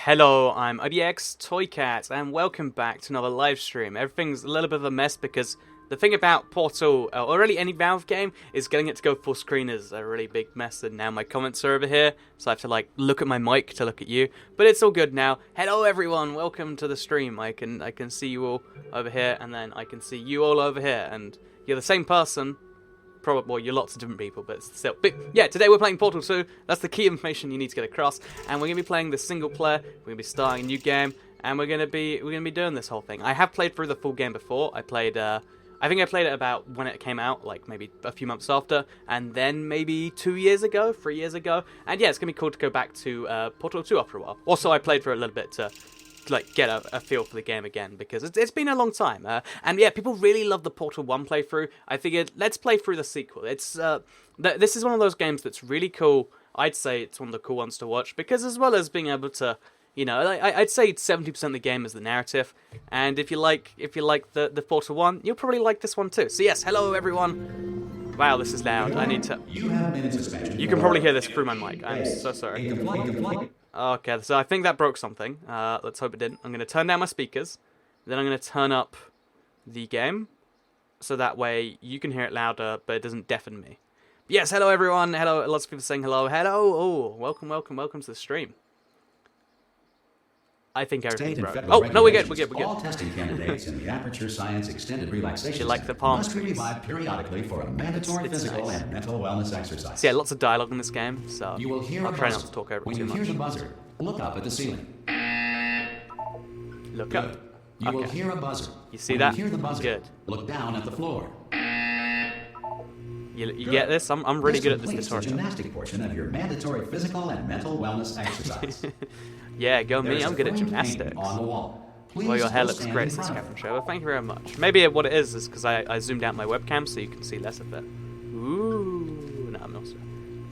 Hello, I'm IBX Toycat, and welcome back to another live stream. Everything's a little bit of a mess because the thing about Portal, or really any Valve game, is getting it to go full screen is a really big mess, and now my comments are over here, so I have to like look at my mic to look at you. But it's all good now. Hello everyone, welcome to the stream. I can see you all over here, and then I can see you all over here, and you're the same person. Probably, well, you're lots of different people, but still. But yeah, today we're playing Portal 2. That's the key information you need to get across. And we're gonna be playing the single player. We're gonna be starting a new game, and we're gonna be doing this whole thing. I have played through the full game before. I think I played it about when it came out, like maybe a few months after, and then maybe 3 years ago. And yeah, it's gonna be cool to go back to Portal 2 after a while. Also, I played for a little bit to like get a feel for the game again, because it's been a long time, and yeah, people really love the Portal 1 playthrough. I figured let's play through the sequel. It's this is one of those games that's really cool. I'd say it's one of the cool ones to watch, because as well as being able to, you know, I'd say 70% of the game is the narrative, and if you like the Portal 1, you'll probably like this one too. So yes, hello everyone. Wow, this is loud. I need to. You can probably hear this through my mic. I'm so sorry. Okay, so I think that broke something. Let's hope it didn't. I'm going to turn down my speakers. Then I'm going to turn up the game, so that way you can hear it louder, but it doesn't deafen me. But yes, hello everyone. Hello, lots of people saying hello. Hello. Oh, welcome to the stream. I think everything's broke. Oh, no, we're good. All testing candidates in the Aperture Science Extended Relaxation like the palm must be revived periodically for a mandatory physical and mental wellness exercise. So yeah, lots of dialogue in this game, so you will hear I'll try not to talk over it too much. When you hear the buzzer, look up at the ceiling. Look up. You will hear a buzzer. You see that? Hear the buzzer. Good. Look down at the floor. You get this? I'm really good at this tutorial. The gymnastic portion of your mandatory physical and mental wellness exercise. Yeah, go me. I'm good at gymnastics. On the wall. Well, your hair looks great since Captain Show. Well, thank you very much. Maybe what it is because I zoomed out my webcam so you can see less of it. Ooh, no, I'm not sure.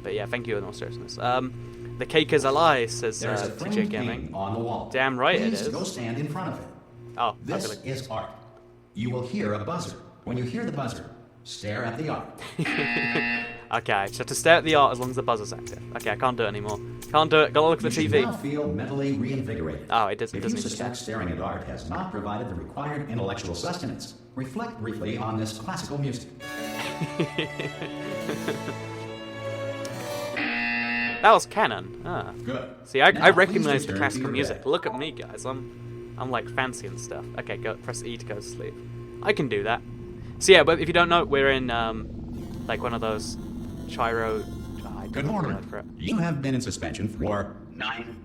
But yeah, thank you in all seriousness. The cake is a lie, says TJ Gaming. On the wall. Damn right it is. Go stand in front of it. Oh, this is art. You will hear a buzzer. When you hear the buzzer, stare at the art. Okay, so to stare at the art as long as the buzzer's active. Okay, I can't do it anymore. Can't do it. Gotta look at the TV. You now feel mentally reinvigorated. Oh, it doesn't. If you suspect staring at art has not provided the required intellectual sustenance, reflect briefly on this classical music. That was canon. Ah. Good. See, I recognize the classical music. Look at me, guys. I'm like fancy and stuff. Okay, go press E to go to sleep. I can do that. So yeah, but if you don't know, we're in like one of those gyro. Good morning. You have been in suspension for 9.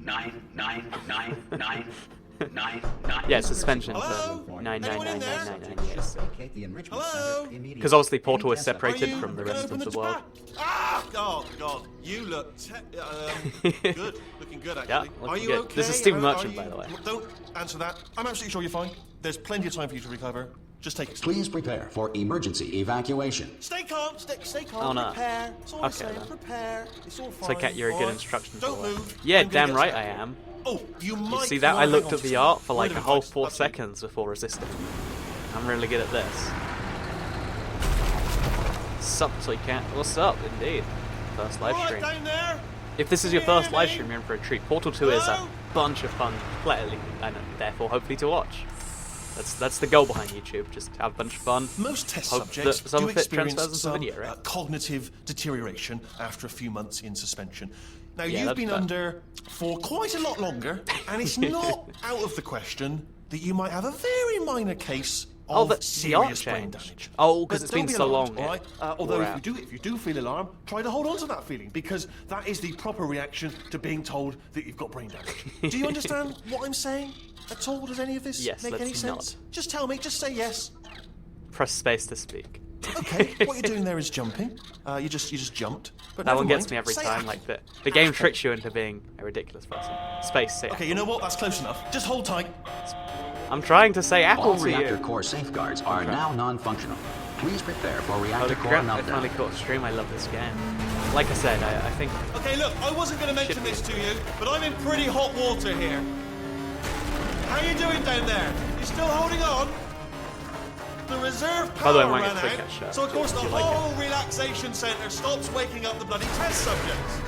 Yeah, suspension for 9 years. Because obviously Portal is separated from the rest of the world. Ah, God, you look good. Looking good, actually. Yeah, are you good. okay? This is Stephen Merchant, by the way. Don't answer that. I'm absolutely sure you're fine. There's plenty of time for you to recover. Just take it. Please prepare for emergency evacuation. Stay calm, stay calm. Oh, no. Prepare. It's all Okay, the same. Prepare. It's all fine. So Cat, you're a good instructions Don't boy. move. Yeah, I'm gonna damn get right I started. am. Oh, you might. You see that? I looked at the art for like a whole 4 That's seconds before resisting. I'm really good at this. Sup, Toy Cat? What's up, indeed? First live stream. down there. If this is your first live stream, you're in for a treat. Portal 2 is a bunch of fun, and therefore hopefully to watch. That's the goal behind YouTube, just have a bunch of fun. Most test Hope subjects that some do of it transfers experience into some video, right? cognitive deterioration after a few months in suspension. Now, Yeah, you've that's been fair. under for quite a lot longer, and it's not out of the question that you might have a very minor case of the art serious brain changed. damage. Oh, 'cause But it's been don't be so alarmed, long, all right? yeah. Although We're if you do feel alarmed, try to hold on to that feeling, because that is the proper reaction to being told that you've got brain damage. Do you understand what I'm saying at all? Does any of this Yes, make any let's sense? nod. Just tell me. Just say yes. Press space to speak. Okay, what you're doing there is jumping. You just jumped. But That never one gets mind. me every Say time, apple. like the game tricks you into being a ridiculous person. Space, say Okay, you know what? That's close enough. Just hold tight. I'm trying to say apple All to reactor you. core safeguards are now non-functional. Please prepare for Oh, reactor the core crap, I meltdown. finally caught a stream. I love this game. Like I said, I think... Okay, look, I wasn't going to mention this to you, but I'm in pretty hot water here. How you doing down there? You still holding on? The reserve By the way, power I'm wearing a ran Toy Cat out, shirt. so of course the Do you like whole relaxation centre stops waking up the bloody test subjects.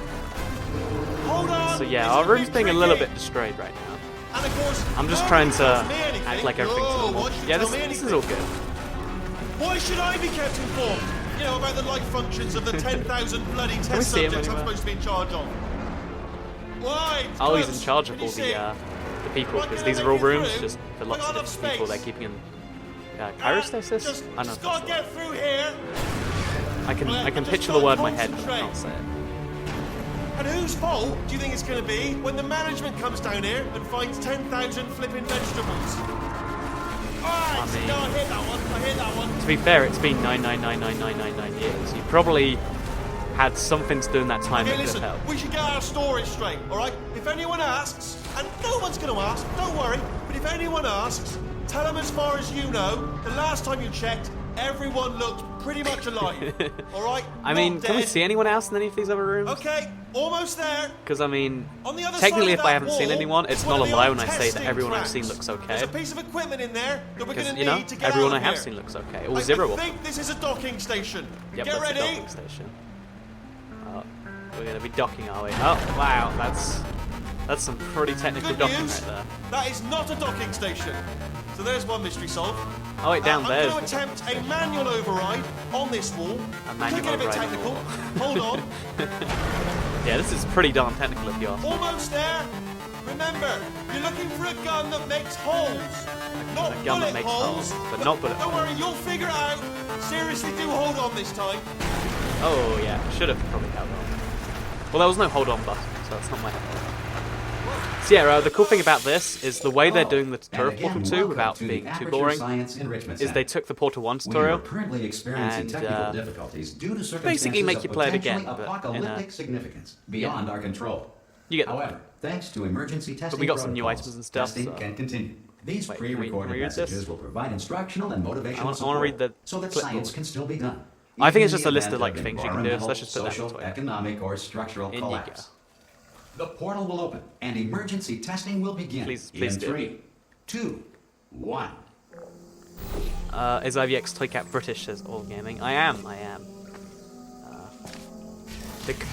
Hold on. So yeah, it's our a room's bit being a little tricky. bit destroyed right now. And of course, I'm just nobody trying to tells me anything. act like everything's Whoa, normal. why should you Yeah, tell this me is anything? all good. Why should I be kept informed? You know, about the life functions of the 10,000 bloody we test see him subjects I'm anywhere? supposed to be in charge of. Why? It's Oh, he's close. in charge of Can you all see? the people, Am I because gonna these are make all it rooms through? just for lots I of got different people they're space. keeping in cryostasis? Just I don't know. gotta If get that's through here. I can Just picture the gotta word in my head, but I concentrate. can't say it. And whose fault do you think it's going to be when the management comes down here and finds 10,000 flipping vegetables? Alright, I mean- no, I hit that one. I hit that one. To be fair, it's been 9,999,999 years. You probably had something to do in that time Okay, that could listen, help. we should get our story straight, alright? If anyone asks, and no one's going to ask, don't worry, but if anyone asks, tell them as far as you know, the last time you checked, everyone looked pretty much alive. Alright? I mean, Not can we dead. see anyone else in any of these other rooms? Okay, almost there. Because, I mean, On the other technically side if of I that haven't seen wall, anyone, it's is one not of a the lie old when I say that testing everyone I've tracks. seen looks There's okay. a piece of equipment in there that we're going Because, to you know, need to get everyone out I of have here. seen looks okay. Or I zero of them. think this is a docking station. Yep, Get that's ready. the docking station. Oh, we're going to be docking, are we? Oh, wow, that's some pretty technical Good docking news. right there. That is not a docking station. So there's one mystery solved. Oh, wait, down there. I'm going to attempt a manual override on this wall. A manual Could get a bit override on the technical. wall. Hold on. Yeah, this is pretty darn technical if you ask me. Almost there. Remember, you're looking for a gun that makes holes. Not A gun that bullet makes holes. holes, but not bullet Don't worry, you'll figure it out. Seriously, do hold on this time. Oh, yeah, should have probably held on. Well, there was no hold on button, so that's not my fault. So yeah, the cool thing about this is the way they're doing the tutorial Portal 2 without being too boring is they took the Portal 1 tutorial currently experiencing and, technical difficulties due to circumstances basically make of you play it again, potentially but in a- apocalyptic significance beyond our control. You get the However, point. thanks to emergency testing we got some new protocols, items and stuff, testing so- can continue. These Wait, pre-recorded can we read this? messages will provide instructional and motivational I wanna support read the so that clipboard. science can still be done. I think even it's in just the a list event of, like, things you can do, so let's just put that social, into it. economic, or structural In you collapse. The portal will open, and emergency testing will begin. Please in do. 3, 2, 1. Is IVX Toycat British, says All Gaming. I am.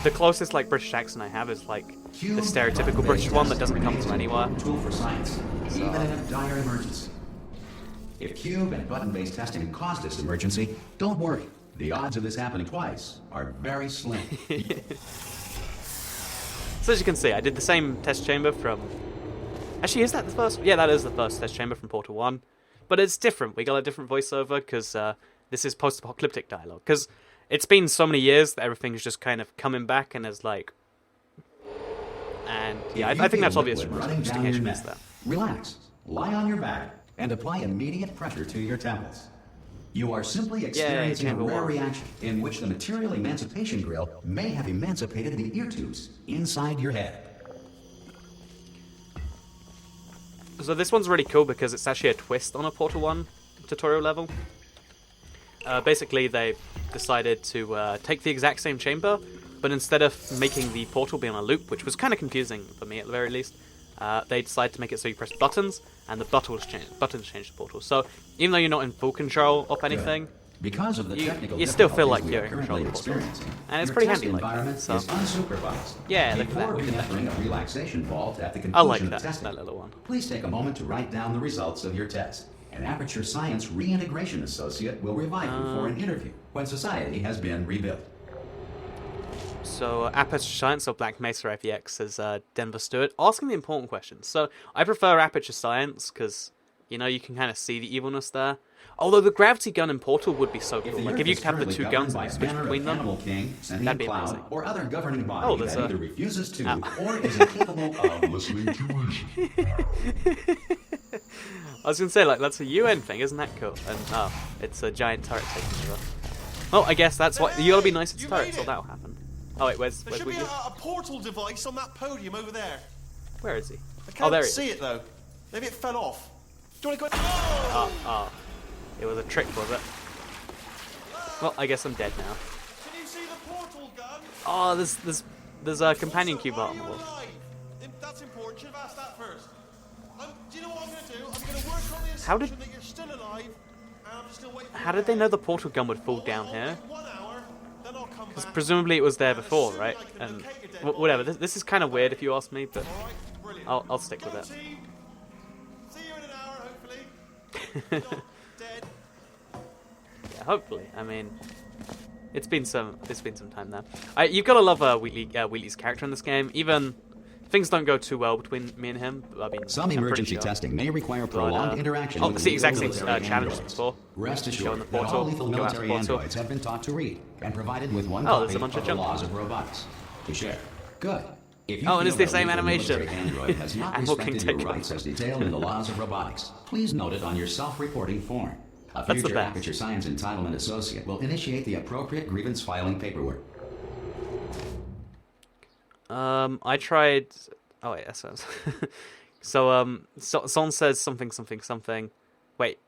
The closest, like, British accent I have is, like, the stereotypical British one that doesn't come from anywhere. Tool for science, even in a dire emergency. If cube and button-based testing caused this emergency, don't worry. The odds of this happening twice are very slim. So as you can see, I did the same test chamber from... Actually, is that the first? Yeah, that is the first test chamber from Portal 1. But it's different. We got a different voiceover because this is post-apocalyptic dialogue. Because it's been so many years that everything's just kind of coming back and is like... And yeah, I think that's obvious from running just in down case your you neck. missed that. Relax, lie on your back, and apply immediate pressure to your temples. You are simply experiencing a chamber rare one. reaction in which the material emancipation grill may have emancipated the ear tubes inside your head. So this one's really cool because it's actually a twist on a Portal 1 tutorial level. Basically, they decided to take the exact same chamber, but instead of making the portal be on a loop, which was kind of confusing for me at the very least, they decided to make it so you press buttons, and the buttons change the portal. So even though you're not in full control of anything, Because of the technical you still feel like difficulties we you're are in control currently of the portal. experiencing, And it's your pretty test handy like that, environment so- is unsupervised. Yeah, look at that, Before we did that. re-entering a relaxation vault at the I conclusion like of that, testing, that little one. please take a moment to write down the results of your test. An Aperture Science Reintegration Associate will revive you for an interview when society has been rebuilt. So, Aperture Science or Black Mesa IVX says Denver Stewart, asking the important questions. So, I prefer Aperture Science because, you know, you can kind of see the evilness there. Although the gravity gun in Portal would be so cool. Like, if you could have the two guns and you switch between them, that'd be amazing. Or other governing body Oh, there's that a- either refuses to Ow. or is incapable of listening to reason. I was going to say, like, that's a UN thing, isn't that cool? And, oh, it's a giant turret taking over. Well, I guess that's what... You gotta be nice at You turrets made or it. that'll happen. Oh, wait, where's There should be Wheatley? a portal device on that podium over there. Where is he? I Oh, can't there he see is. it though. Maybe it fell off. Do you want to go? Oh! Oh. It was a trick, was it? Well, I guess I'm dead now. Can you see the portal gun? Oh, there's a companion So, cube are art on you the wall. alive? That's important. Should have asked that first. Do you know what I'm going to do? I'm going to work on the How did- assumption that you're still alive, and I'm just going to wait for How you did they to know the portal gun would fall down I'll here? wait 1 hour, then I'll come back. Presumably it was there And before, assuming right? I can And locate your dead whatever. body. This is kind of weird if you ask me, but All right, brilliant. I'll stick with Go it. team. Dead. Yeah, hopefully. I mean, it's been some time now. You've got to love Wheatley's character in this game. Even things don't go too well between me and him. I mean, Some emergency testing may require prolonged interaction with it's the exact same military challenge androids. before. Rest Go in assured the that all portal, lethal go out military the portal. androids have been taught to read and provided with one Oh, there's copy a bunch of of the junk. laws of robotics to share. Good. If you Oh, and it's feel the that same lethal animation. military android has not And looking respected your takeover. rights as detailed in the laws of robotics, please note it on your self-reporting form. A That's the future best. Aperture Science Entitlement Associate will initiate the appropriate grievance filing paperwork. I tried. Oh wait, that sounds. So someone says something. Wait,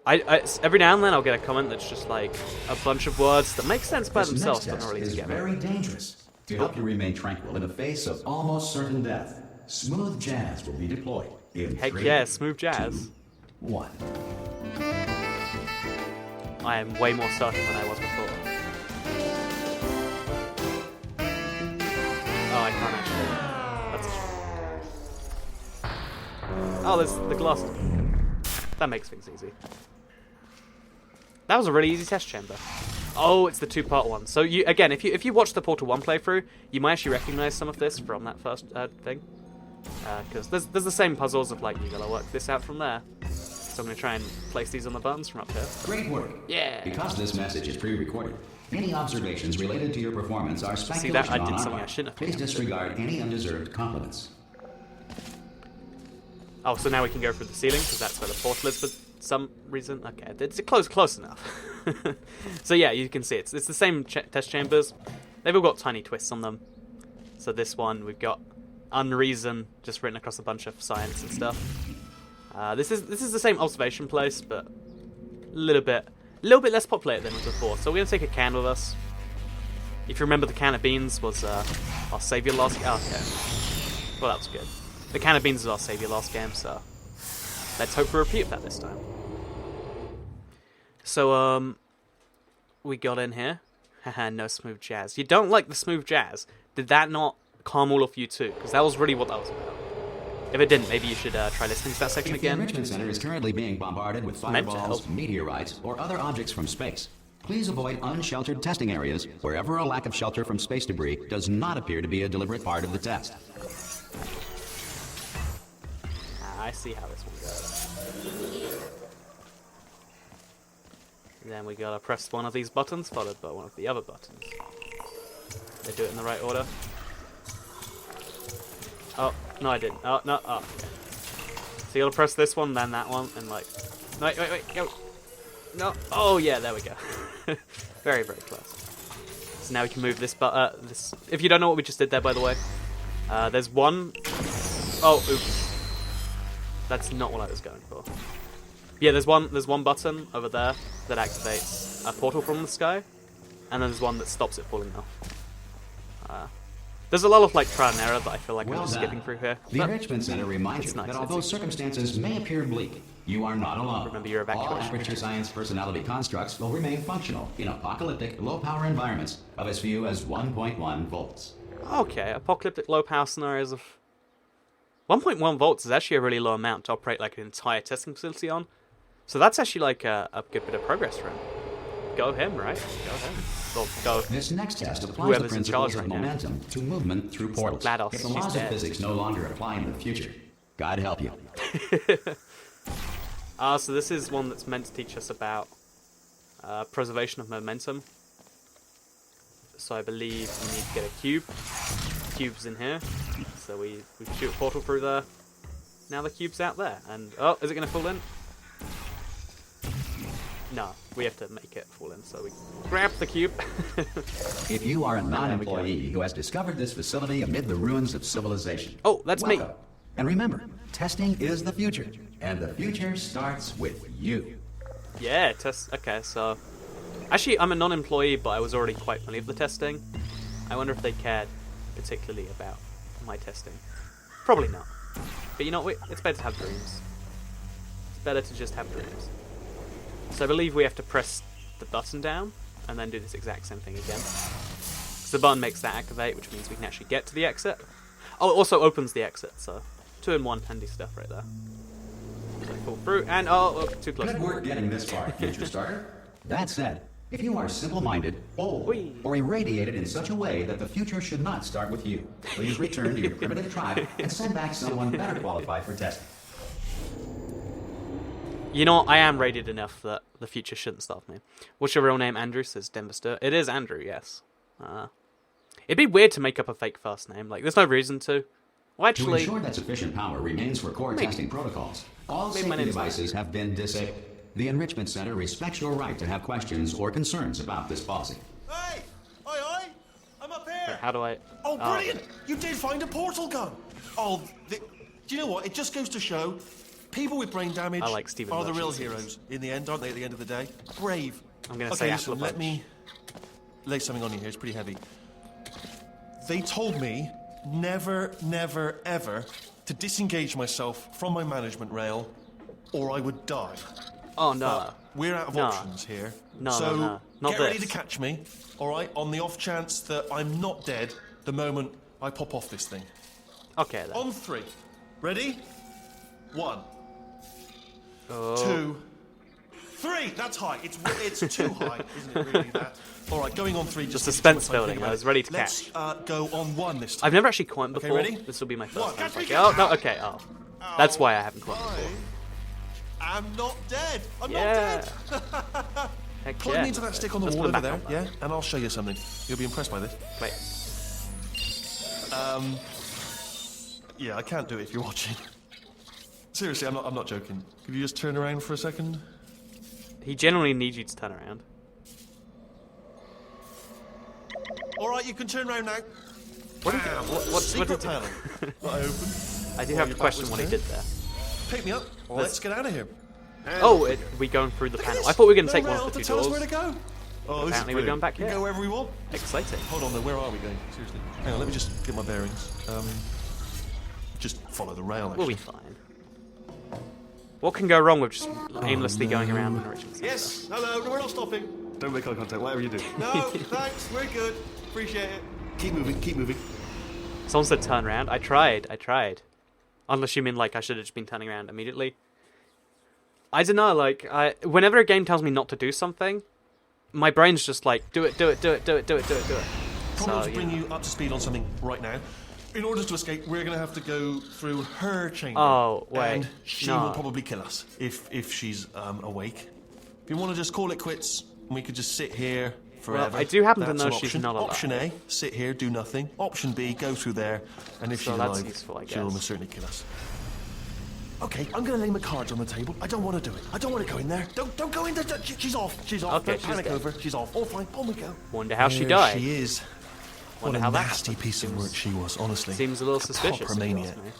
I every now and then I'll get a comment that's just like a bunch of words that make sense by This themselves, next but not test really is together. very dangerous. To help you remain tranquil in the face of almost certain death, smooth jazz will be deployed. In Heck 3, yeah, smooth jazz. 2, 1. I am way more certain than I was before. Oh, I can't actually. That's a shame. Oh, there's the glass. That makes things easy. That was a really easy test chamber. Oh, it's the two-part one. So you again, if you watch the Portal 1 playthrough, you might actually recognize some of this from that first thing. Because there's the same puzzles of like, you gotta work this out from there. So I'm gonna try and place these on the buttons from up here. Great work. Yeah. Because this message is pre-recorded, any observations related to your performance are speculation that? I did on our something I part. shouldn't have Please done. disregard any undeserved compliments. Oh, so now we can go through the ceiling, because that's where the portal is for some reason. Okay, it's close enough. So yeah, you can see it's the same test chambers. They've all got tiny twists on them. So this one, we've got unreason just written across a bunch of science and stuff. This is the same observation place, but a little bit less populated than before. So we're gonna take a can with us. If you remember, the can of beans was our savior last. Oh, okay. Well, that was good. The can of beans was our savior last game, so let's hope for a repeat of that this time. So we got in here. Haha, no smooth jazz. You don't like the smooth jazz? Did that not calm all of you too? Because that was really what that was about. If it didn't, maybe you should try listening to that section If the again. Enrichment Center is currently being bombarded with Meant to fireballs, help. meteorites, or other objects from space, please avoid unsheltered testing areas wherever a lack of shelter from space debris does not appear to be a deliberate part of the test. I see how this one goes. Then we gotta press one of these buttons, followed by one of the other buttons. They do it in the right order. Oh, no I didn't. Oh, no, oh. Okay. So you gotta press this one, then that one, and like... No, wait, go! No, oh yeah, there we go. Very, very close. So now we can move this this... If you don't know what we just did there, by the way, there's one... Oh, oops. That's not what I was going for. Yeah, there's one button over there that activates a portal from the sky, and then there's one that stops it falling off. There's a lot of like trial and error that I feel like I'm just skipping through here. The but Enrichment Center reminds it's you nice, that it's although easy. circumstances may appear bleak, you are not alone. Remember your All evacuation. Aperture Science personality constructs will remain functional in apocalyptic, low-power environments of as few as 1.1 volts. Okay, apocalyptic low power scenarios of 1.1 volts is actually a really low amount to operate like an entire testing facility on. So that's actually like a good bit of progress for him. Go him, right? Go him. Well, go. This next test applies Whoever's the in charge principles of right now. momentum to movement through portals. GLaDOS, If the she's laws of dead. physics no longer apply in the future, God help you. So this is one that's meant to teach us about preservation of momentum. So I believe we need to get a cube. The cube's in here. So we shoot a portal through there. Now the cube's out there. And, oh, is it going to fall in? No, we have to make it fall in. So we grab the cube. If you are a non-employee who has discovered this facility amid the ruins of civilization, Oh, that's me. welcome. And remember, testing is the future, and the future starts with you. Yeah, test. Okay, so actually, I'm a non-employee, but I was already quite familiar with the testing. I wonder if they cared particularly about my testing. Probably not. But you know, it's better to have dreams. It's better to just have dreams. So I believe we have to press the button down and then do this exact same thing again. So the button makes that activate, which means we can actually get to the exit. Oh, it also opens the exit. So 2-in-1 handy stuff right there. So pull through, and oh, too close. Good work getting this far, future starter. That said, if you are simple-minded, bold, Whee! or irradiated in such a way that the future should not start with you, please return to your primitive tribe and send back someone better qualified for testing. You know what? I am rated enough that the future shouldn't stop me. What's your real name, Andrew? Says Denverster. It is Andrew, yes. It'd be weird to make up a fake first name. Like, there's no reason to. Well, To actually, ensure that sufficient power remains for core testing protocols, all safety devices have been disabled. The Enrichment Center respects your right to have questions or concerns about this policy. Hey! Oi! I'm up here! how do I... Oh, brilliant! You did find a portal gun! Oh, do you know what? It just goes to show people with brain damage I like Stephen are the real Merchant's heroes in the end, aren't they, at the end of the day? Brave. I'm going to Okay, say listen, apple let bunch. me lay something on you here. It's pretty heavy. They told me never, never, ever to disengage myself from my management rail or I would die. Oh, no. But we're out of No. options here. No, so no. Not get ready this. to catch me, all right, on the off chance that I'm not dead the moment I pop off this thing. Okay, then. On 3. Ready? 1, Oh. 2, 3. That's high. It's too high, isn't it? Really? That. All right, going on 3. The Just suspense give me some time to building, think I about was it. ready to Let's go on 1 this time. I've never actually climbed Okay, before. ready? This will be my first One. time. Catch me, Okay. catch Oh, no, me. okay, oh. That's why I haven't climbed before. I'm not dead. I'm Yeah. not dead. Heck Plug yeah. me into that stick on the Let's wall put it over back there, on. yeah? And I'll show you something. You'll be impressed by this. Wait. Yeah, I can't do it if you're watching. Seriously, I'm not joking. Could you just turn around for a second? He generally needs you to turn around. All right, you can turn around now. What did Bam. what Secret did- panel. That I opened. I do While have your a question back what he was did there. Pick me up. Let's get out of here. Oh, we going through the Look at panel. this. I thought we were going to No take one rail of the to two tell us doors. where to go. Oh, this Apparently is we're going back We can here. go wherever we want. Exciting. Hold on, though. Where are we going? Seriously. Hang on, let me just get my bearings. Just follow the rail, We'll actually. be fine. What can go wrong with just aimlessly going around in directions? Yes, hello, no, we're not stopping. Don't make eye contact, whatever you do. No, thanks, we're good. Appreciate it. Keep moving, keep moving. Someone said turn around. I tried. Unless you mean like I should have just been turning around immediately. I don't know, like, whenever a game tells me not to do something, my brain's just like, do it. Probably So, to bring yeah. you up to speed on something right now. In order to escape, we're going to have to go through her chamber. Oh, wait. And she No. will probably kill us if she's awake. If you want to just call it quits, we could just sit here forever. I do happen to That's know an she's option. not alive. Option A, sit here, do nothing. Option B, go through there, and if So she's that's alive, useful, I she'll guess. almost certainly kill us. Okay, I'm going to lay my cards on the table. I don't want to do it. I don't want to go in there. Don't go in there. She's off. She's off. Okay, Don't she's panic dead. over. She's off. All fine. On we go. Wonder how she There died. She is. Wonder What how a that nasty happened. piece of work she was, honestly. Seems a little suspicious. Proper if you maniac. ask me.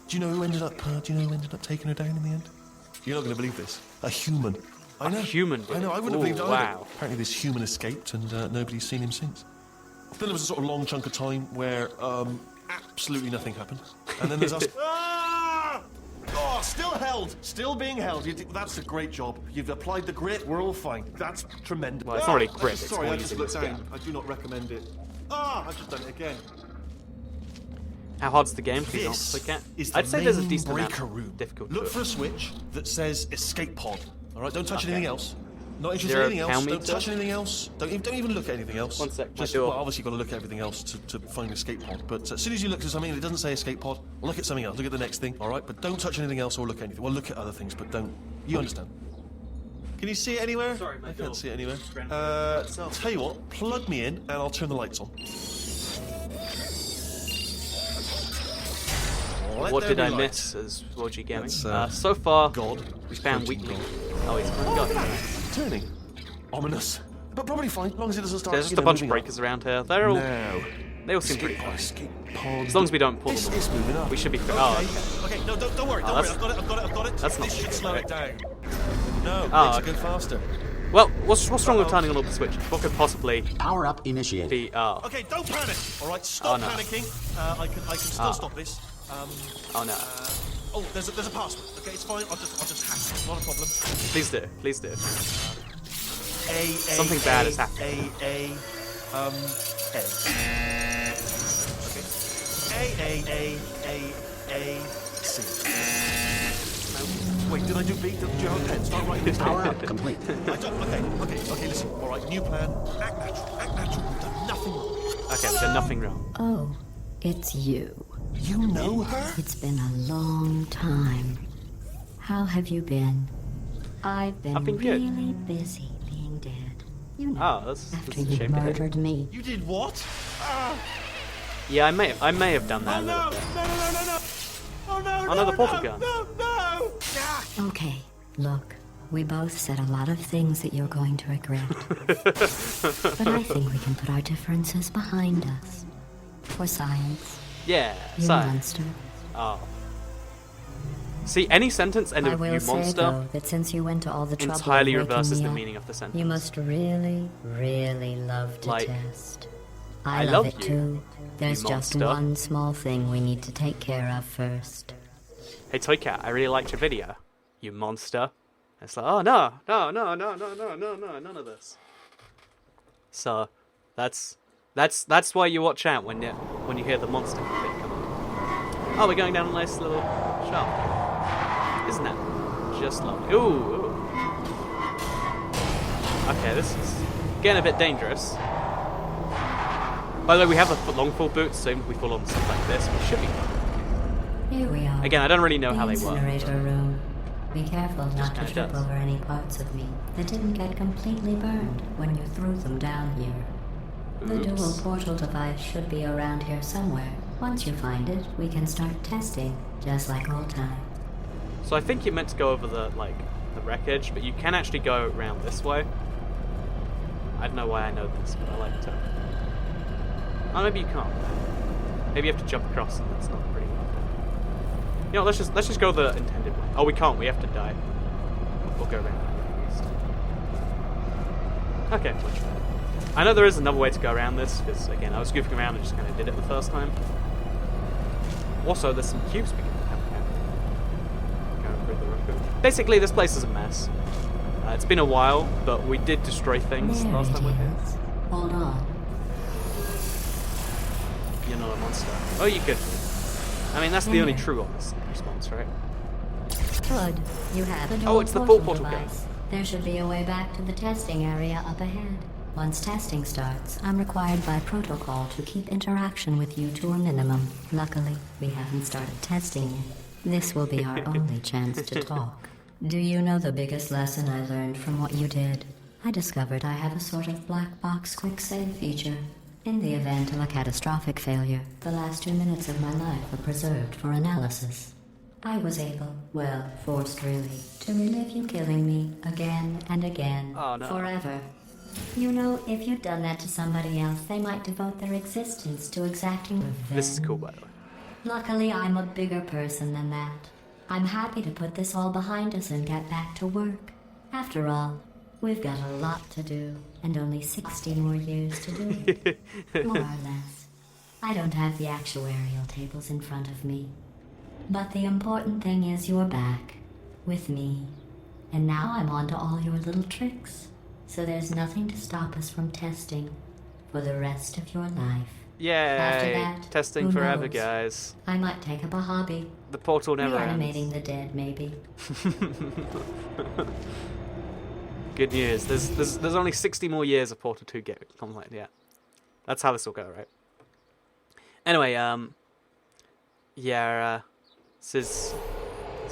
Do you know who ended up? Taking her down in the end? You're not going to believe this. A human. I know. human did I know. it? I wouldn't have Ooh, believed it either. wow. Apparently, this human escaped, and nobody's seen him since. Then there was a sort of long chunk of time where absolutely nothing happened, and then there's us. Ah! Oh, still held. Still being held. That's a great job. You've applied the grit. We're all fine. That's tremendous. Well, it's not really grit, it's Sorry, I what just you looked do. down. I do not recommend it. Ah, I've just done it again. How hard's the game for you not This to look at? is the I'd say there's a main decent amount breaker of room. difficulty. Look to it. for a switch that says escape pod. All right, don't touch Okay. anything else. Not interested there in a anything else. pound Don't meter? touch anything else. Don't even look at anything else. One sec, my Just, door. well, obviously you've got to look at everything else to find escape pod. But as soon as you look at something and it doesn't say escape pod, look at something else. Look at the next thing. All right, but don't touch anything else or look at anything. Well, look at other things, but don't. You understand? Can you see it anywhere? Sorry, my I door can't see it anywhere. ran Tell you what, plug me in and I'll turn the lights on. Let What there did be I light. miss as Roger Gaming? That's, So far, God. we found Floating Wheatley. God. Oh, he's Oh, got look at that. Turning. Ominous. But probably fine, as long as it doesn't start. There's just you a know, bunch of moving up. breakers around here. They're all, Now. they all seem pretty fine. Escape pod. As long as we don't pull It's, them all. it's moving up. We should be. Okay. Oh, okay. Okay, no, don't worry. Don't worry. that's- I've got it. that's not This should good, slow right? it down. No, Oh, makes okay. it go faster. Well, what's wrong with turning on all the switches? What could possibly Power up initiated. be? Oh, Okay, don't panic. All right, stop no. panicking. I can still stop this. oh no! Oh, there's a password. Okay, it's fine. I'll just hack it. Not a problem. Please do, please do. Something bad has happened. A. Okay. A C. Wait, did I do B? Did you have a pen? Start writing this Power down. up, complete. Okay, listen. All right, new plan. Act natural. We've done nothing wrong. Okay, we've done nothing wrong. Oh, it's you. You know her? It's been a long time. How have you been? I've been good. really busy being dead. You know, Oh, that's after a you shame to hear. murdered me. You did what? Ah! Yeah, I may have done that Oh a no! little bit. No! Oh no! Oh, no, the portal gun. No! Ah! Okay, look. We both said a lot of things that you're going to regret. But I think we can put our differences behind us. For science, Yeah, you science. monster. Oh. See, any sentence end I of will you say, monster though, that since you went to all the trouble entirely of waking reverses me the up, meaning of the sentence. you must really, really love to Like, test. I I love love it you, too. There's you just monster. one small thing we need to take care of first. Hey Toy Cat, I really liked your video. You monster. It's like, oh no, none of this. So, that's why you watch out when you hear the monster bit come on. Oh, we're going down a nice little shaft. Isn't that just lovely? Ooh. Okay, this is getting a bit dangerous. By the way, we have the long fall boots, so if we fall on stuff like this, we should be fine. Here we are. Again, I don't really know the how they work. incinerator room. Be careful not to kinda trip does. over any parts of me that didn't get completely burned when you threw them down here. The dual Oops. portal device should be around here somewhere. Once you find it, we can start testing, just like old times. So I think you're meant to go over the wreckage, but you can actually go around this way. I don't know why I know this, but I like to. Oh, maybe you can't. Maybe you have to jump across, and that's not pretty well. You know, let's just go the intended way. Oh, we can't. We have to die. We'll go around. Okay, much better. I know there is another way to go around this, because again, I was goofing around and just kind of did it the first time. Also, there's some cubes we can have. Go through the raccoon. Basically, this place is a mess. It's been a while, but we did destroy things There last it time we were here. is. Hold on. You're not a monster. Oh, you could. I mean, that's the only true honest response, right? Good. You have a Oh, dual it's the full portal device. There should be a way back to the testing area up ahead. Once testing starts, I'm required by protocol to keep interaction with you to a minimum. Luckily, we haven't started testing yet. This will be our only chance to talk. Do you know the biggest lesson I learned from what you did? I discovered I have a sort of black box quick save feature. In the event of a catastrophic failure, the last 2 minutes of my life are preserved for analysis. I was able, well, forced really, to relive you killing me again and again, Oh, no. forever. You know, if you'd done that to somebody else, they might devote their existence to exacting revenge. This is cool, by the way. Luckily, I'm a bigger person than that. I'm happy to put this all behind us and get back to work. After all, we've got a lot to do, and only 60 more years to do it. More or less. I don't have the actuarial tables in front of me. But the important thing is you're back, with me. And now I'm on to all your little tricks. So there's nothing to stop us from testing for the rest of your life. After Yay! that, Testing who forever, knows? guys. I might take up a hobby. The portal never Reanimating ends. the dead, maybe. Good news. There's only 60 more years of Portal 2 get online. Yeah, that's how this will go, right? Anyway, yeah. This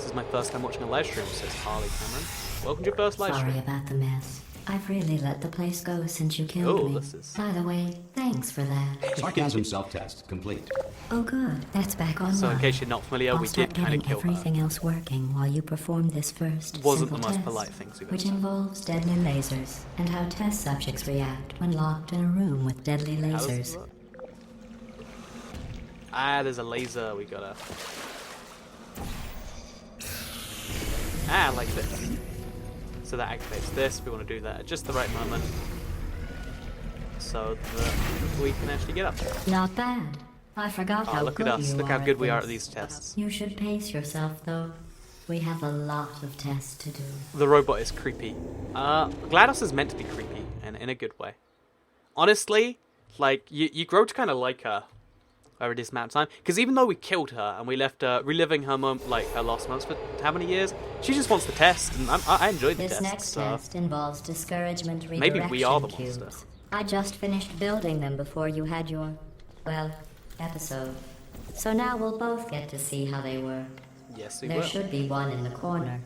is my first time watching a live stream. Says Harley Cameron. Welcome to your first live Sorry stream. about the mess. I've really let the place go since you killed Oh, me. this is- By the way, thanks for that. Sarcasm self-test complete. Oh good, that's back online. So in case you're not familiar, I'll we start did kind of getting kill her. everything else working while you perform this first Wasn't simple the most test, polite things we've ever which done. involves deadly lasers and how test subjects react when locked in a room with deadly How does this lasers. work? Ah, there's a laser we gotta... like this. So that activates this. We want to do that at just the right moment. So that we can actually get up there. Not bad. I forgot how Look good at us. you Look are how good we are at this. these tests. You should pace yourself, though. We have a lot of tests to do. The robot is creepy. GLaDOS is meant to be creepy, and in a good way. Honestly, like, you grow to kind of like her. over this amount of time. Because even though we killed her and we left her reliving her her last months for how many years, she just wants to test, and I enjoyed the This test. next test involves discouragement redirection Maybe we are the cubes. monster. I just finished building them before you had your, well, episode. So now we'll both get to see how they work. Yes, we There will. should be one in the corner.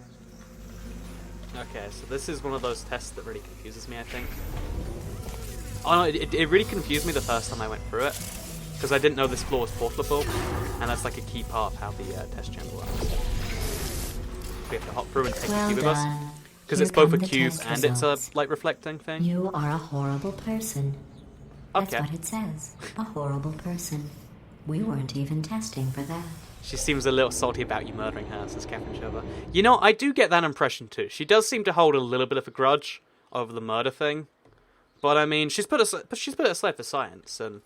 Okay, so this is one of those tests that really confuses me, I think. Oh no, it really confused me the first time I went through it. Because I didn't know this floor was portable, and that's like a key part of how the test chamber works. We have to hop through and take the Well cube with us. done. Because Here it's both a come the cube test and it's a results. light reflecting thing. You are a horrible person. That's Okay. what it says. A horrible person. We weren't even testing for that. She seems a little salty about you murdering her, says Captain Shover. You know, I do get that impression too. She does seem to hold a little bit of a grudge over the murder thing. But I mean, she's put it aside for science, and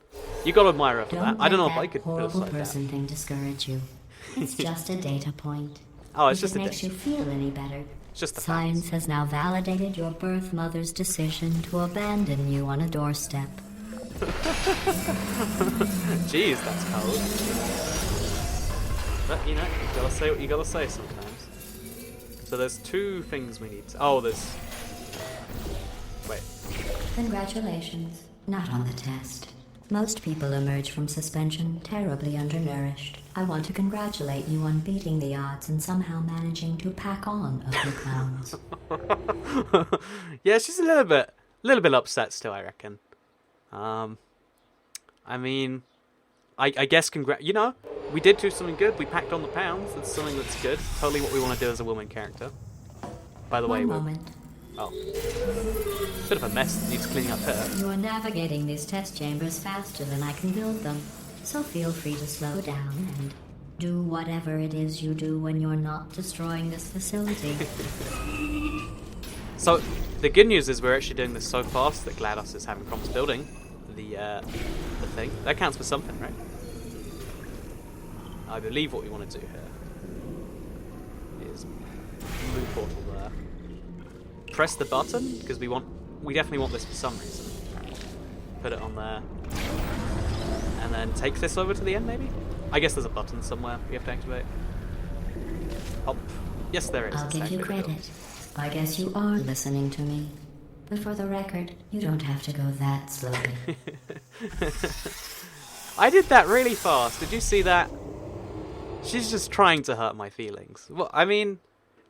you gotta admire her for that. I don't know if I could put it horrible aside that. person thing discourage you. It's just a data point. Oh, it's If just it a makes you data. feel any better. It's just the Science facts. has now validated your birth mother's decision to abandon you on a doorstep. Jeez, that's cold. But you know, you gotta say what you gotta say sometimes. So there's two things we need. There's. Wait. Congratulations. Not on the test. Most people emerge from suspension terribly undernourished. I want to congratulate you on beating the odds and somehow managing to pack on a few pounds. Yeah, she's a little bit upset still, I reckon. I mean, I guess you know, we did do something good. We packed on the pounds. That's something that's good. Totally what we want to do as a woman character. By the way, One moment. bit of a mess that needs cleaning up here. You are navigating these test chambers faster than I can build them, so feel free to slow down and do whatever it is you do when you're not destroying this facility. So the good news is we're actually doing this so fast that GLaDOS is having problems building the thing. That counts for something, right? I believe what we want to do here is move portal there. Press the button because we definitely want this for some reason. Put it on there, and then take this over to the end. Maybe. I guess there's a button somewhere we have to activate. Hop. Yes, there is. I'll It's give you activated. credit. I guess you are listening to me. But for the record, you don't have to go that slowly. I did that really fast. Did you see that? She's just trying to hurt my feelings. Well, I mean,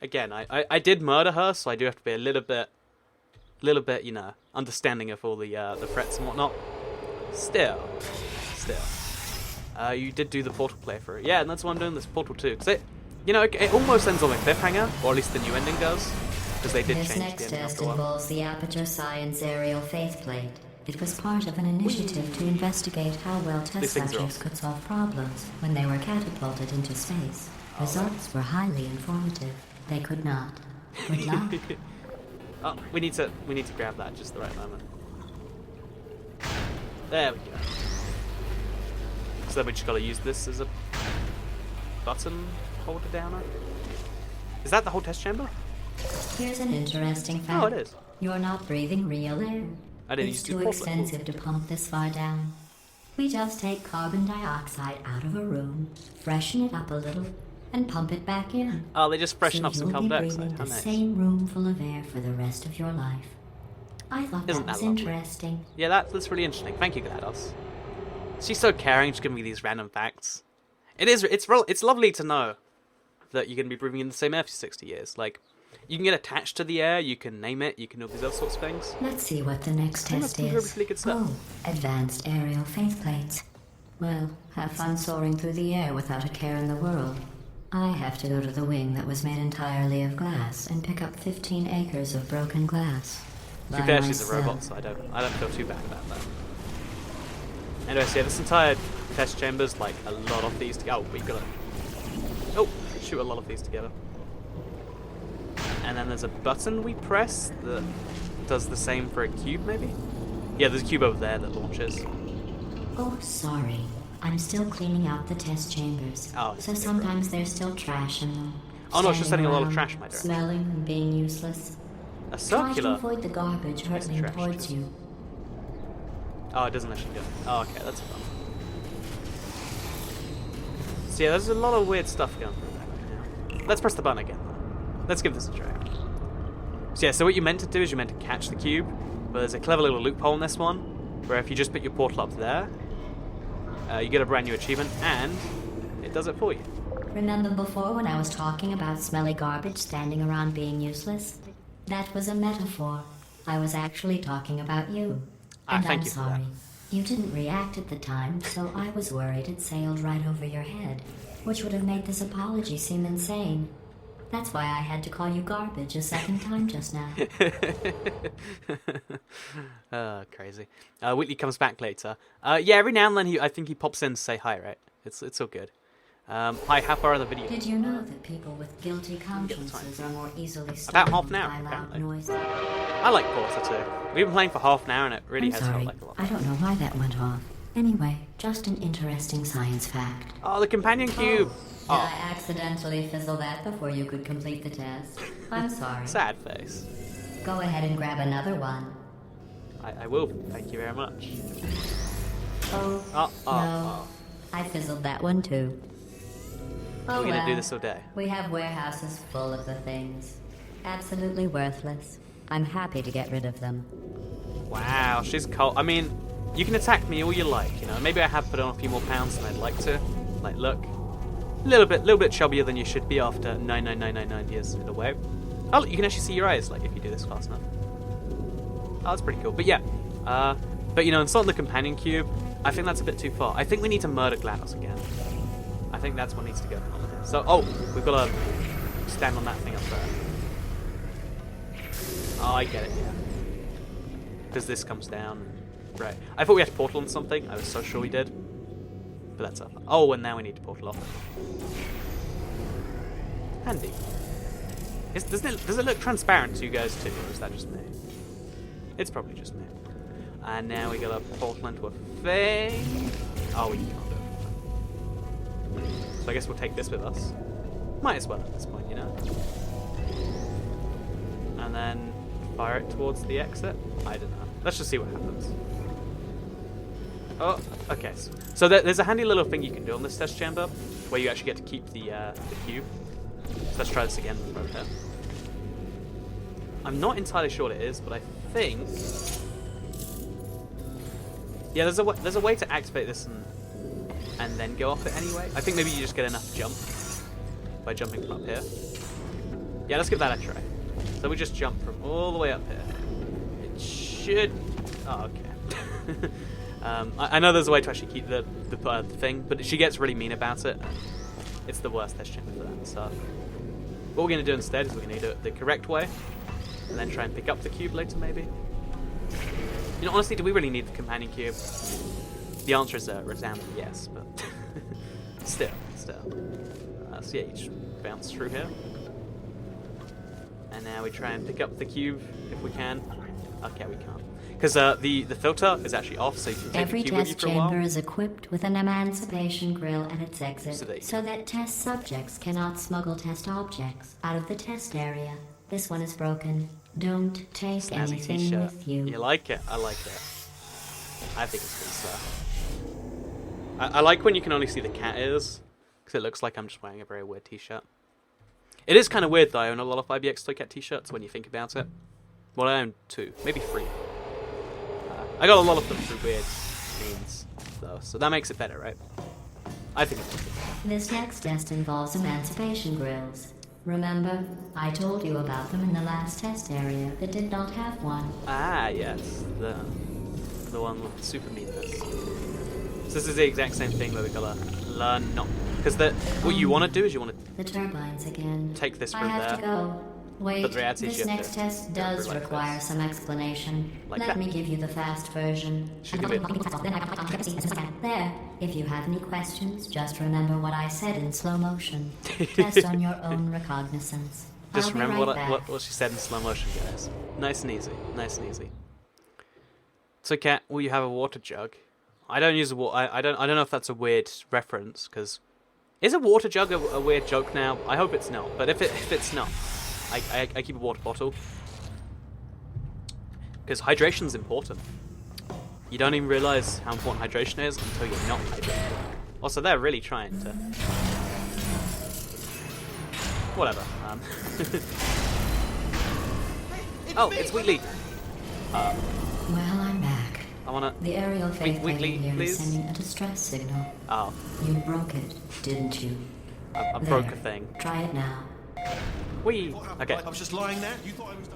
again, I did murder her, so I do have to be a little bit, you know, understanding of all the threats and whatnot. Still. You did do the portal playthrough. Yeah, and that's why I'm doing this portal too. Because it almost ends on a cliffhanger, or at least the new ending does. Because they did This change next the ending test after a while. involves the Aperture Science Aerial Faceplate. It was part of an initiative to investigate how well test These things are subjects awesome. could solve problems when they were catapulted into space. Results were highly informative. They could not. Good luck. Oh, we need to grab that at just the right moment. There we go. So then we just gotta use this as a button holder downer. Is that the whole test chamber? Here's an interesting fact. Oh, it is. You're not breathing real air. I didn't It's use too the portal. expensive to pump this far down. We just take carbon dioxide out of a room, freshen it up a little, and pump it back in. Oh, they just freshen So up some you'll carbon be dioxide. breathing How the nice. same room full of air for the rest of your life. I thought Isn't that was that lovely? interesting. Yeah, that's really interesting. Thank you, GLaDOS. She's so caring, just giving me these random facts. It's lovely to know that you're going to be breathing in the same air for 60 years. Like, you can get attached to the air, you can name it, you can do all these other sorts of things. Let's see what the next think test that's really, is. really good stuff. Oh, advanced aerial faceplates. Well, have fun soaring through the air without a care in the world. I have to go to the wing that was made entirely of glass and pick up 15 acres of broken glass. To be By fair, she's a myself. robot, so I don't feel too bad about that. Anyway, so yeah, this entire test chamber's like a lot of these together. Oh, we gotta... Oh, shoot a lot of these together. And then there's a button we press that does the same for a cube, maybe? Yeah, there's a cube over there that launches. Oh, sorry. I'm still cleaning out the test chambers. Oh, so okay, sometimes there's still trash in them. Oh, no, it's just Standing sending a lot of around, trash in my direction. Smelling and being useless. A Try to circular... avoid the garbage hurtling trash towards too. you. Oh, it doesn't actually go. Oh, okay, that's fun. So yeah, there's a lot of weird stuff going on right now. Let's press the button again. Let's give this a try. So yeah, so what you meant to do is you meant to catch the cube, but there's a clever little loophole in this one, where if you just put your portal up there, you get a brand new achievement, and it does it for you. Remember before when I was talking about smelly garbage standing around being useless? That was a metaphor. I was actually talking about you. And thank I'm you for that. sorry. You didn't react at the time, so I was worried it sailed right over your head, which would have made this apology seem insane. That's why I had to call you garbage a second time just now. Crazy. Wheatley comes back later. Yeah, every now and then I think he pops in to say hi, right? It's all good. Hi, how far are the videos? Did you know that people with guilty consciences are more easily About half an hour, by loud apparently. noise? I like Porter too. We've been playing for half an hour and it really I'm has sorry. felt like a lot. I don't know why that went off. Anyway, just an interesting science fact. Oh, the companion cube! Did I accidentally fizzle that before you could complete the test? I'm sorry. Sad face. Go ahead and grab another one. I will, thank you very much. Oh, no. I fizzled that one too. Oh, We're gonna do this all day. We have warehouses full of the things. Absolutely worthless. I'm happy to get rid of them. Wow, she's cold. I mean, you can attack me all you like, you know. Maybe I have put on a few more pounds than I'd like to. Like, look. A little bit chubbier than you should be after 99999 years in the way. Oh, you can actually see your eyes, like, if you do this fast enough. Oh, that's pretty cool. But yeah, but you know, installing the companion cube, I think that's a bit too far. I think we need to murder GLaDOS again. I think that's what needs to go on here. So, oh, we've got to stand on that thing up there. Oh, I get it, yeah. Because this comes down. Right. I thought we had to portal on something. I was so sure we did. But that's up. Oh, and now we need to portal off. Handy. Does it look transparent to you guys too, or is that just me? It's probably just me. And now we got a portal into a thing. Oh, we can't do it. So I guess we'll take this with us. Might as well at this point, you know? And then fire it towards the exit? I don't know. Let's just see what happens. Oh, okay. So there's a handy little thing you can do on this test chamber where you actually get to keep the cube. So let's try this again right here. I'm not entirely sure what it is, but I think... Yeah, there's a way to activate this and then go off it anyway. I think maybe you just get enough jump by jumping from up here. Yeah, let's give that a try. So we just jump from all the way up here. It should... Oh, okay. I know there's a way to actually keep the thing, but she gets really mean about it. It's the worst test chamber for that. So what we're going to do instead is we're going to do it the correct way, and then try and pick up the cube later, maybe. You know, honestly, do we really need the companion cube? The answer is a resounding yes, but still. So yeah, you just bounce through here. And now we try and pick up the cube if we can. Okay, we can't. Because the filter is actually off, so you can take Every the cube with you test for a while. chamber is equipped with an emancipation grill at its exit, so that test subjects cannot smuggle test objects out of the test area. This one is broken. Don't take Snazzy anything t-shirt. with you. You like it? I like it. I think it's good stuff. I like when you can only see the cat ears, because it looks like I'm just wearing a very weird t-shirt. It is kind of weird, though. I own a lot of IBX Toy Cat t-shirts when you think about it. Well, I own 2, maybe 3. I got a lot of them through weird means, though, so that makes it better, right? I think it's good. This next test involves emancipation grills. Remember, I told you about them in the last test area that did not have one. Ah, yes, the one with the super meanness. So this is the exact same thing where we gotta learn not... Because what you want to do is you want to The turbines again. take this I from have there. to go. Wait, But the reality is this you have next to test go does through like require this. some explanation. Like Let that. me give you the fast version. Should give it- There. If you have any questions, just remember what I said in slow motion. Test on your own recognizance. Just I'll be remember right back. what she said in slow motion, guys. Nice and easy. Nice and easy. So, Cat, will you have a water jug? I don't use a water... I don't know if that's a weird reference, because... Is a water jug a weird joke now? I hope it's not. But if it's not, I keep a water bottle. Because hydration's important. You don't even realise how important hydration is until you're not hydrated. Also, they're really trying to whatever. It's me, it's Wheatley. Well, I'm back. I wanna... The aerial faith Wheatley, lady here please? is sending a distress signal. Oh, You broke it, didn't you? I There. broke a thing. Try it now. Whee! What happened, Okay. right? I was just lying there. You thought I was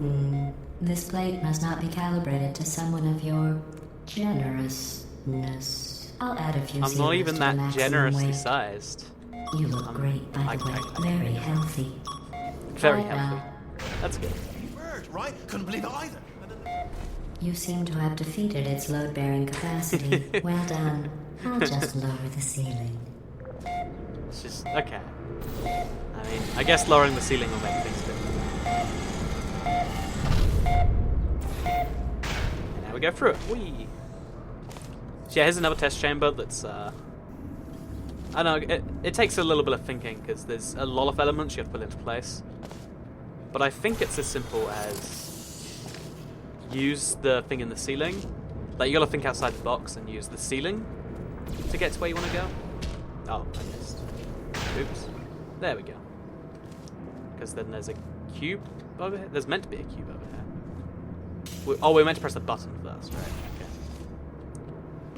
done. This plate must not be calibrated to someone of your generousness. I'll add a few I'm not zeros even to that the maximum generously weight. sized. You look great, by the way. Very healthy. Very Try it healthy. now. That's good. Word, right? Couldn't believe it either. You seem to have defeated its load-bearing capacity. Well done. I'll just lower the ceiling. It's just... okay. I mean, I guess lowering the ceiling will make things different. And now we go through it. Whee! So yeah, here's another test chamber that's, I don't know, it takes a little bit of thinking, because there's a lot of elements you have to put into place. But I think it's as simple as use the thing in the ceiling. Like, you gotta think outside the box and use the ceiling to get to where you want to go. Oh, I missed. Oops. There we go. Because then there's a cube over here. There's meant to be a cube over here. We're meant to press the button first, right? Okay.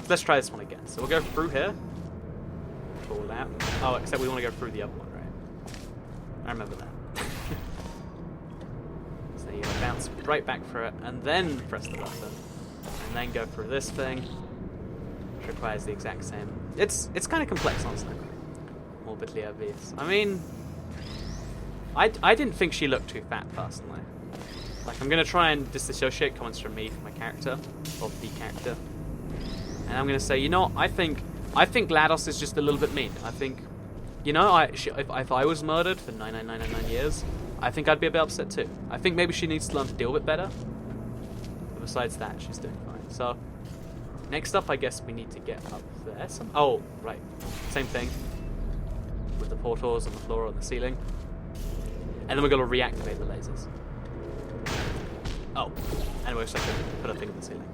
Let's try this one again. So we'll go through here. Pull out. Oh, except we want to go through the other one, right? I remember that. So you gotta bounce right back through it, and then press the button. And then go through this thing, which requires the exact same. It's kind of complex, honestly. Morbidly obese. I mean, I didn't think she looked too fat, personally. Like, I'm gonna try and disassociate comments from me from my character, or the character. And I'm gonna say, you know, I think GLaDOS is just a little bit mean. I think, you know, if I was murdered for 99999 years, I think I'd be a bit upset too. I think maybe she needs to learn to deal with it better. But besides that, she's doing fine. So, next up, I guess we need to get up there. Oh, right. Same thing. With the portals on the floor on the ceiling. And then we're going to reactivate the lasers. Oh. And we're just going to put a thing in the ceiling.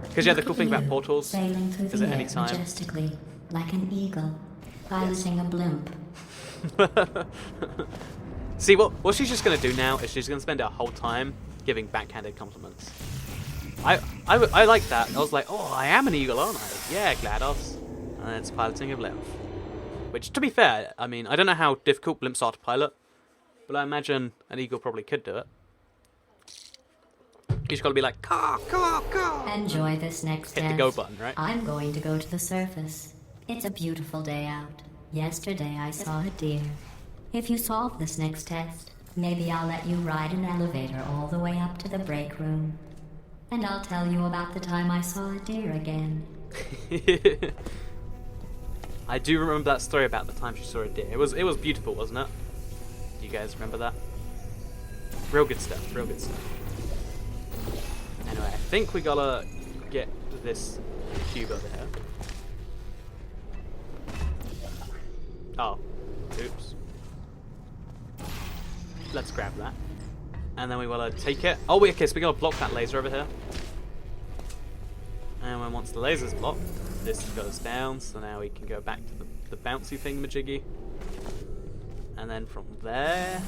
Because yeah, the cool thing about portals Sailing through is the at any air time... majestically, like an eagle, piloting a blimp. See, what she's just going to do now is she's going to spend her whole time giving backhanded compliments. I like that. I was like, oh, I am an eagle, aren't I? Yeah, GLaDOS. And it's piloting a blimp. Which, to be fair, I mean, I don't know how difficult blimps are to pilot, but I imagine an eagle probably could do it. You just got to be like, caw, caw, caw. Enjoy this next Hit test. the go button, right? I'm going to go to the surface. It's a beautiful day out. Yesterday I saw a deer. If you solve this next test, maybe I'll let you ride an elevator all the way up to the break room. And I'll tell you about the time I saw a deer again. I do remember that story about the time she saw a deer. It was beautiful, wasn't it? Do you guys remember that? Real good stuff, real good stuff. Anyway, I think we gotta get this cube over here. Oh, oops. Let's grab that. And then we wanna take it. Oh, wait, okay, so we gotta block that laser over here. And when once the laser's blocked, this goes down, so now we can go back to the bouncy thingamajiggy. And then from there...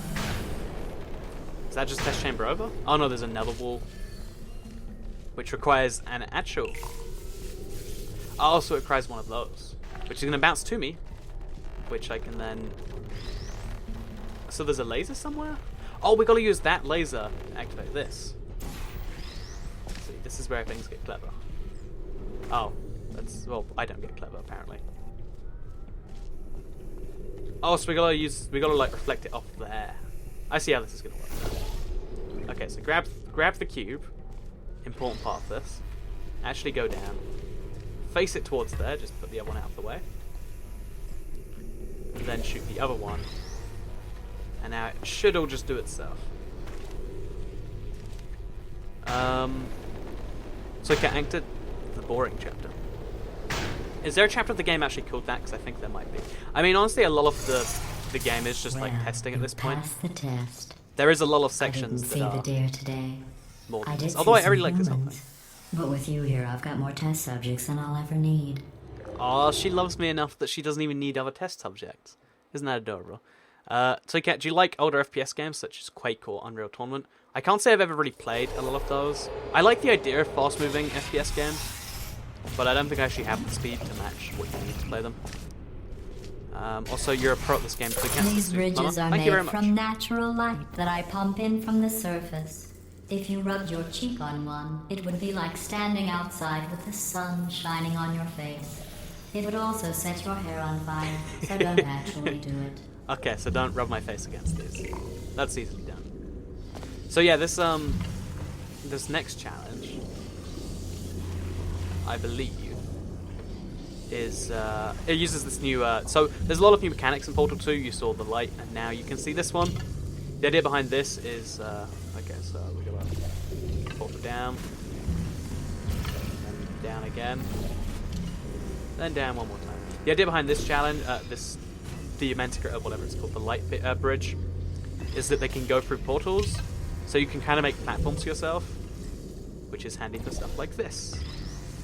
Is that just test chamber over? Oh no, there's another wall. Which requires an actual... Oh, so it requires one of those. Which is going to bounce to me. Which I can then... So there's a laser somewhere? Oh, we got to use that laser to activate this. See, this is where things get clever. Oh, that's... Well, I don't get clever, apparently. Oh, so we got to like, reflect it off there. I see how this is going to work. Okay, so grab the cube. Important part of this. Actually go down. Face it towards there, just put the other one out of the way. And then shoot the other one. And now it should all just do itself. So I entered the boring chapter. Is there a chapter of the game actually called that? Because I think there might be. I mean, honestly, a lot of the game is just like testing at this point. Pass the test. There is a lot of I sections didn't that see are the deer today. more I than did this. see Although I some really like this whole humans. thing. But with you here, I've got more test subjects than I'll ever need. Oh, she loves me enough that she doesn't even need other test subjects. Isn't that adorable? Toycat, do you like older FPS games such as Quake or Unreal Tournament? I can't say I've ever really played a lot of those. I like the idea of fast-moving FPS games, but I don't think I actually have the speed to match what you need to play them. Also, you're a pro at this game, Toycat. These ridges are Thank you very made much. from natural light that I pump in from the surface. If you rubbed your cheek on one, it would be like standing outside with the sun shining on your face. It would also set your hair on fire, so don't actually do it. Okay, so don't rub my face against these. That's easily done. So yeah, this next challenge, I believe, is it uses this new. So there's a lot of new mechanics in Portal 2. You saw the light, and now you can see this one. The idea behind this is okay. So we go up, Portal down, then down again, then down one more time. The idea behind this challenge, the Manticore, whatever it's called, the light bridge, is that they can go through portals, so you can kind of make platforms yourself, which is handy for stuff like this,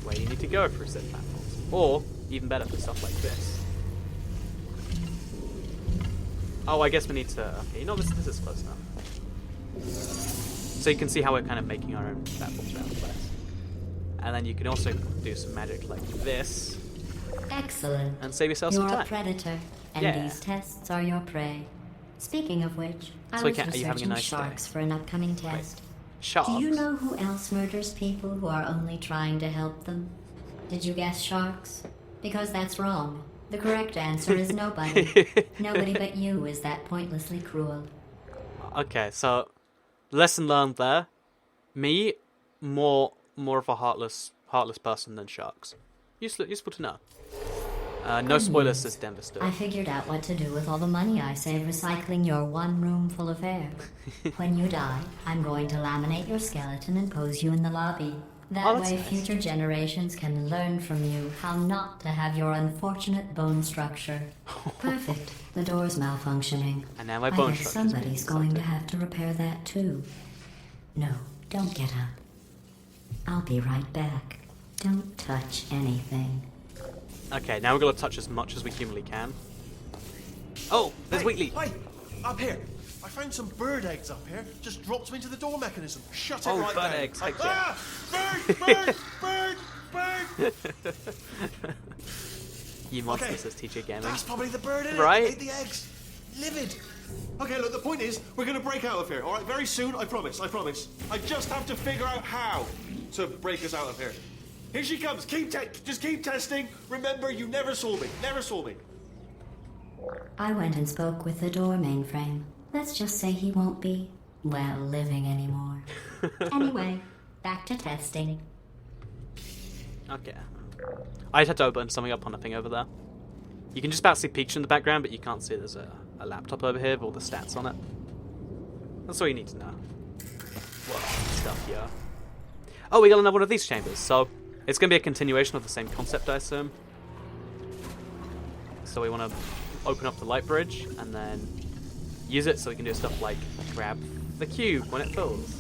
where you need to go through said platforms, or even better for stuff like this. Oh, I guess we need to. Okay, you know this is close enough. So you can see how we're kind of making our own platforms around the place, and then you can also do some magic like this. Excellent. And save yourself You're some time. a predator, and Yeah. these tests are your prey. Speaking of which, I So was are you having a researching nice sharks day? for an upcoming test. Sharks. Do you know who else murders people who are only trying to help them? Did you guess sharks? Because that's wrong. The correct answer is nobody. Nobody but you is that pointlessly cruel. Okay, so lesson learned there. Me, more of a heartless person than sharks. Useful to know. No Good spoilers, news. says Denver Store. I figured out what to do with all the money I saved recycling your one room full of air. When you die, I'm going to laminate your skeleton and pose you in the lobby. That Oh, that's way nice. future generations can learn from you how not to have your unfortunate bone structure. Perfect. The door's malfunctioning. And now my I bone guess structure's somebody's being going to insulted. have to repair that too. No, don't get up. I'll be right back. Don't touch anything. Okay, now we're going to touch as much as we humanly can. Oh, there's Wheatley. Hey, up here. I found some bird eggs up here. Just dropped them into the door mechanism. Shut it Oh, right bird down. eggs, Hey, heck yeah. Bird! You monster, Okay, says TJ Gaming. That's probably the bird in Right? it. Ate the eggs. Livid. Okay, look, the point is, we're going to break out of here, all right? Very soon, I promise. I just have to figure out how to break us out of here. Here she comes. Just keep testing. Remember, you never saw me. Never saw me. I went and spoke with the door mainframe. Let's just say he won't be, well, living anymore. Anyway, back to testing. Okay. I just had to open something up on the thing over there. You can just about see Peach in the background, but you can't see there's a laptop over here with all the stats on it. That's all you need to know. What stuff here? Oh, we got another one of these chambers, so it's going to be a continuation of the same concept, I assume. So we want to open up the light bridge and then use it so we can do stuff like grab the cube when it fills.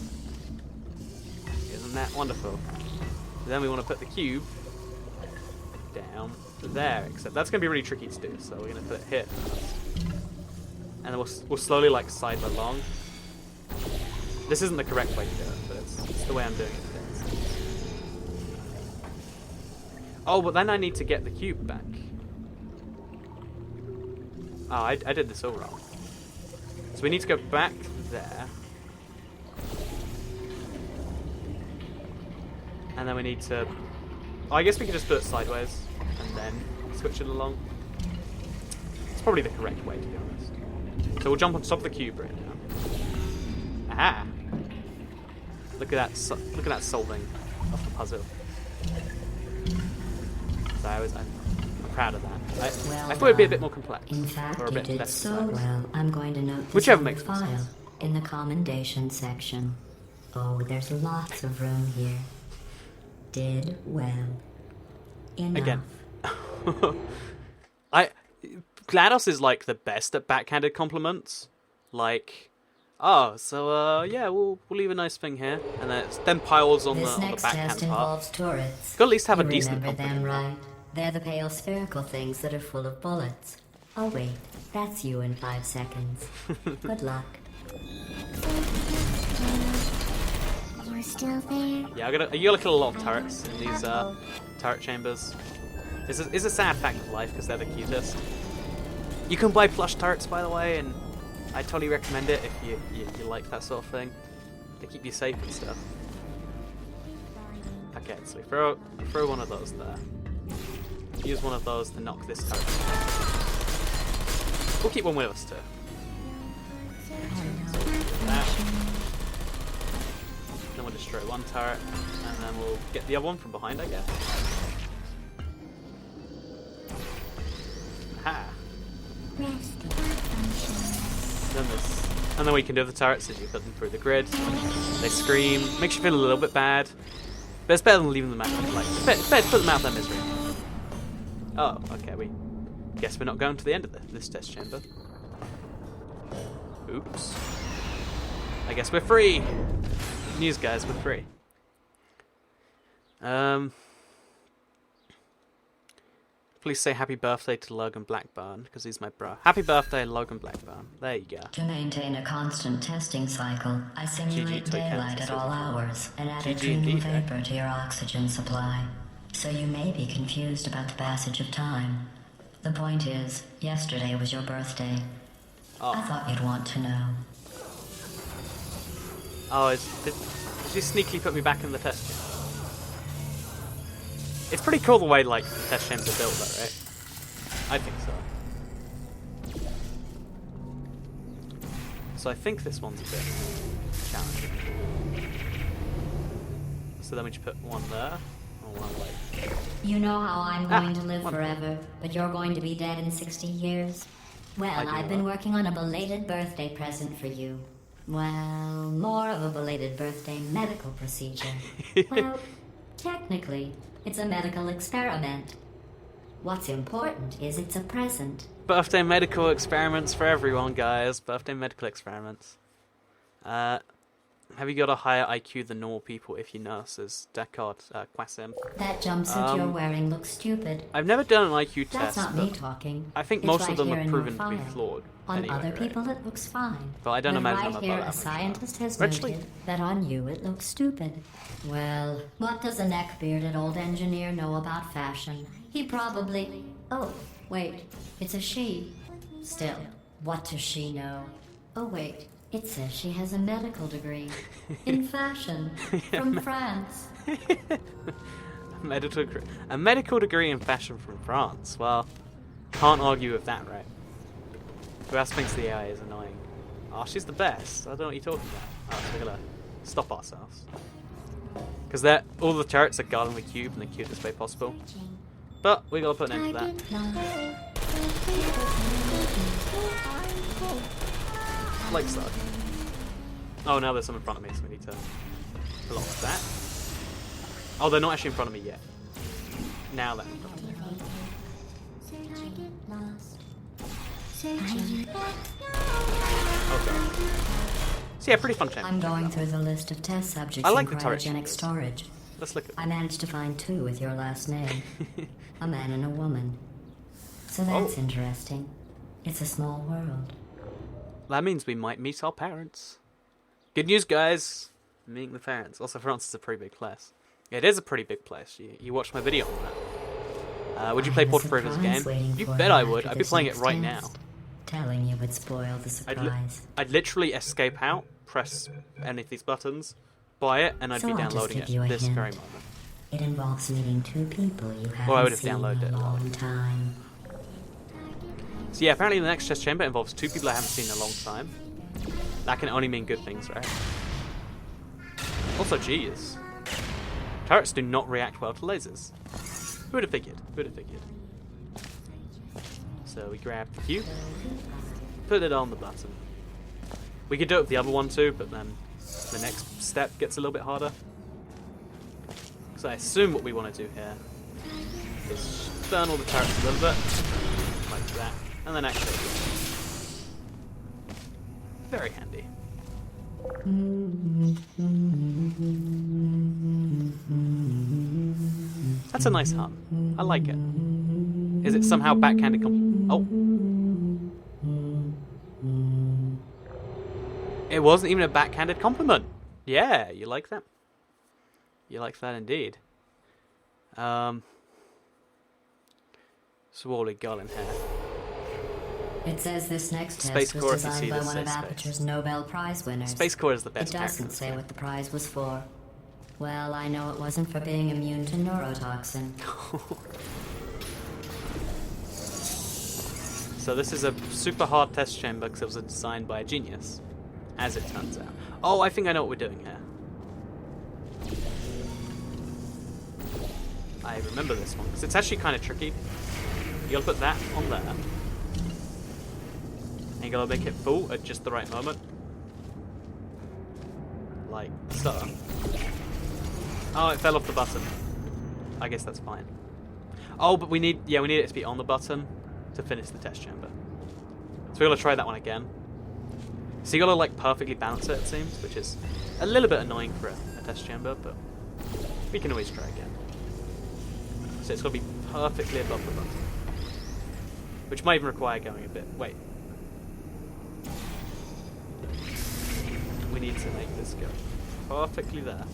Isn't that wonderful? Then we want to put the cube down there, except that's going to be really tricky to do, so we're going to put it here first. And then we'll slowly like side along. This isn't the correct way to do it, but it's the way I'm doing it. Oh, but then I need to get the cube back. Oh, I did this all wrong. So we need to go back there. And then we need to... Oh, I guess we could just put it sideways and then switch it along. It's probably the correct way, to be honest. So we'll jump on top of the cube right now. Aha! Look at that solving of the puzzle. So I'm proud of that. I thought it'd be a bit more complex. In fact, or a you bit did less so complex. well. I'm going to note this Whichever on the makes more file sense. in the commendation section. Oh, there's lots of room here. Did well. Enough. Again. GLaDOS is like the best at backhanded compliments. Like, oh, so yeah, we'll leave a nice thing here, and then it then piles on This the next backhand test part. involves turrets. Gotta at least have You a decent remember them, compliment. right? They're the pale spherical things that are full of bullets. Oh wait, that's you in 5 seconds. Good luck. You're still there? Yeah, you gotta kill a lot of turrets in these turret chambers. It's a sad fact of life because they're the cutest. You can buy plush turrets, by the way, and I totally recommend it if you like that sort of thing. They keep you safe and stuff. Okay, so we throw one of those there. Use one of those to knock this turret. We'll keep one with us too. That. Then we'll destroy one turret, and then we'll get the other one from behind, I guess. Ha! And then we can do the turrets as you put them through the grid. They scream, makes you feel a little bit bad, but it's better than leaving them out. Like, it's better to put them out of their misery. Oh, okay. We guess we're not going to the end of this test chamber. Oops. I guess we're free. Good news, guys. We're free. Please say happy birthday to Logan Blackburn, because he's my bro. Happy birthday, Logan Blackburn. There you go. To maintain a constant testing cycle, I simulate daylight at all hours and add a clean vapor to your oxygen supply. So you may be confused about the passage of time. The point is, yesterday was your birthday. Oh. I thought you'd want to know. Oh, did you sneakily put me back in the test chamber? It's pretty cool the way, like, the test chambers are built, though, right? I think so. So I think this one's a bit challenging. So then we just put one there, or one like. You know how I'm going to live forever, but you're going to be dead in 60 years? Well, I've been working on a belated birthday present for you. Well, more of a belated birthday medical procedure. Well, technically, it's a medical experiment. What's important is it's a present. Birthday medical experiments for everyone, guys. Birthday medical experiments. Have you got a higher IQ than normal people if you nurses? Descartes, Quasim. That jumpsuit you're wearing looks stupid. I've never done an IQ That's test. not me talking. I think It's most right of them here are in proven your to be file. flawed. On Anyway, other right? people it looks fine. But I don't But imagine right I'm here about a that much scientist has Actually- noted that on you it looks stupid. Well, what does a neck-bearded old engineer know about fashion? He probably... Oh, wait, it's a she. Still, what does she know? Oh wait, it says she has a medical degree. In fashion. From France. A medical degree in fashion from France. Well, can't argue with that, right? Who else thinks the AI is annoying? Oh, she's the best. I don't know what you're talking about. Oh, so we're gonna stop ourselves. Because all the turrets are guarding the cube in the cutest way possible. But we gotta put an end to that. Like so. Oh, now there's some in front of me, so we need to block that. Oh, they're not actually in front of me yet. Now they're in front of me. Okay. So yeah, pretty fun chamber. I'm going through the list of test subjects I like in the turret cryogenic chambers. storage. Let's look at I managed to find 2 with your last name. A man and a woman. So that's interesting. It's a small world. That means we might meet our parents. Good news, guys. Meeting the parents. Also, France is a pretty big place. It is a pretty big place. You watched my video on that. Would you play Portal Prover's game? You bet I would. I'd be playing it right now. Telling you would spoil the surprise. I'd literally escape out, press any of these buttons, buy it, and I'd So be I'll just downloading give it you a this hint. very moment. It involves meeting 2 people you I haven't would have seen downloaded in it a a lot. long time. So yeah, apparently the next test chamber involves 2 people I haven't seen in a long time. That can only mean good things, right? Also, geez. Turrets do not react well to lasers. Who would have figured? Who would have figured? So we grab the cube, put it on the button. We could do it with the other one too, but then the next step gets a little bit harder. So I assume what we want to do here is turn all the turrets a little bit, like that, and then activate it. Very handy. That's a nice hum. I like it. Is it somehow backhanded? Oh. It wasn't even a backhanded compliment. Yeah, you like that? You like that indeed. So what have we got in here? It says this next Space test was Corps, if you designed see by this, one of says Aperture's space. Nobel Prize winners. Space Corps is the best It character. doesn't say what the prize was for. Well, I know it wasn't for being immune to neurotoxin. So this is a super hard test chamber because it was designed by a genius, as it turns out. Oh, I think I know what we're doing here. I remember this one because it's actually kind of tricky. You gotta put that on there. And you gotta make it full at just the right moment. Like so. Oh, it fell off the button. I guess that's fine. Oh, but we need it to be on the button to finish the test chamber. So we gotta try that one again. So you gotta like perfectly balance it seems, which is a little bit annoying for a test chamber, but we can always try again. So it's gotta be perfectly above the button. Which might even require going a bit. Wait. We need to make this go perfectly there.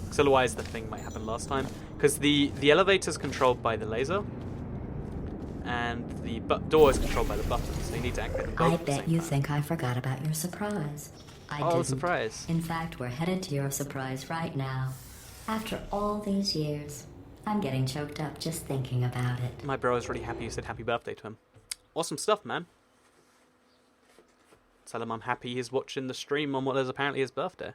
Because otherwise the thing might happen last time. Because the elevator is controlled by the laser. And the door is controlled by the button. So you need to activate both I at the bet same you time. think I forgot about your surprise. I Oh, didn't. surprise. In fact, we're headed to your surprise right now. After all these years, I'm getting choked up just thinking about it. My bro is really happy you said happy birthday to him. Awesome stuff, man. Tell him I'm happy he's watching the stream on what is apparently his birthday.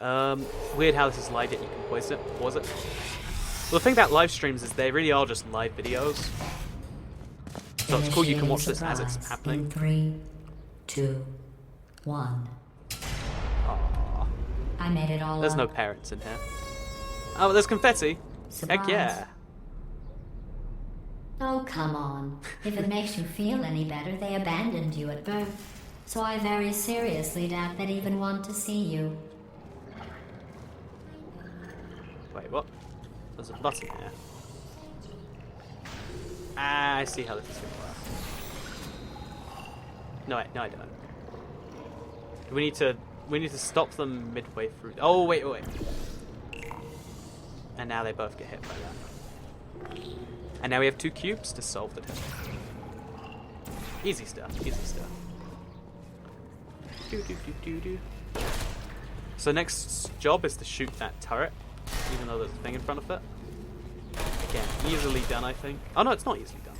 Weird how this is live yet you can pause it. Well, the thing about live streams is they really are just live videos. So it's cool you can watch this as it's Surprise happening. in 3, 2, 1. Aww. I made it all There's up. no parents in here. Oh, there's confetti. Surprise. Heck yeah. Oh, come on. If it makes you feel any better, they abandoned you at birth. So I very seriously doubt they'd even want to see you. Wait, what? There's a button here. Ah, I see how this is going to work. No, wait, no, I don't. We need to stop them midway through. Oh, wait. And now they both get hit by that. And now we have 2 cubes to solve the test. Easy stuff. Do. So next job is to shoot that turret, even though there's a thing in front of it. Again, easily done, I think. Oh no, it's not easily done.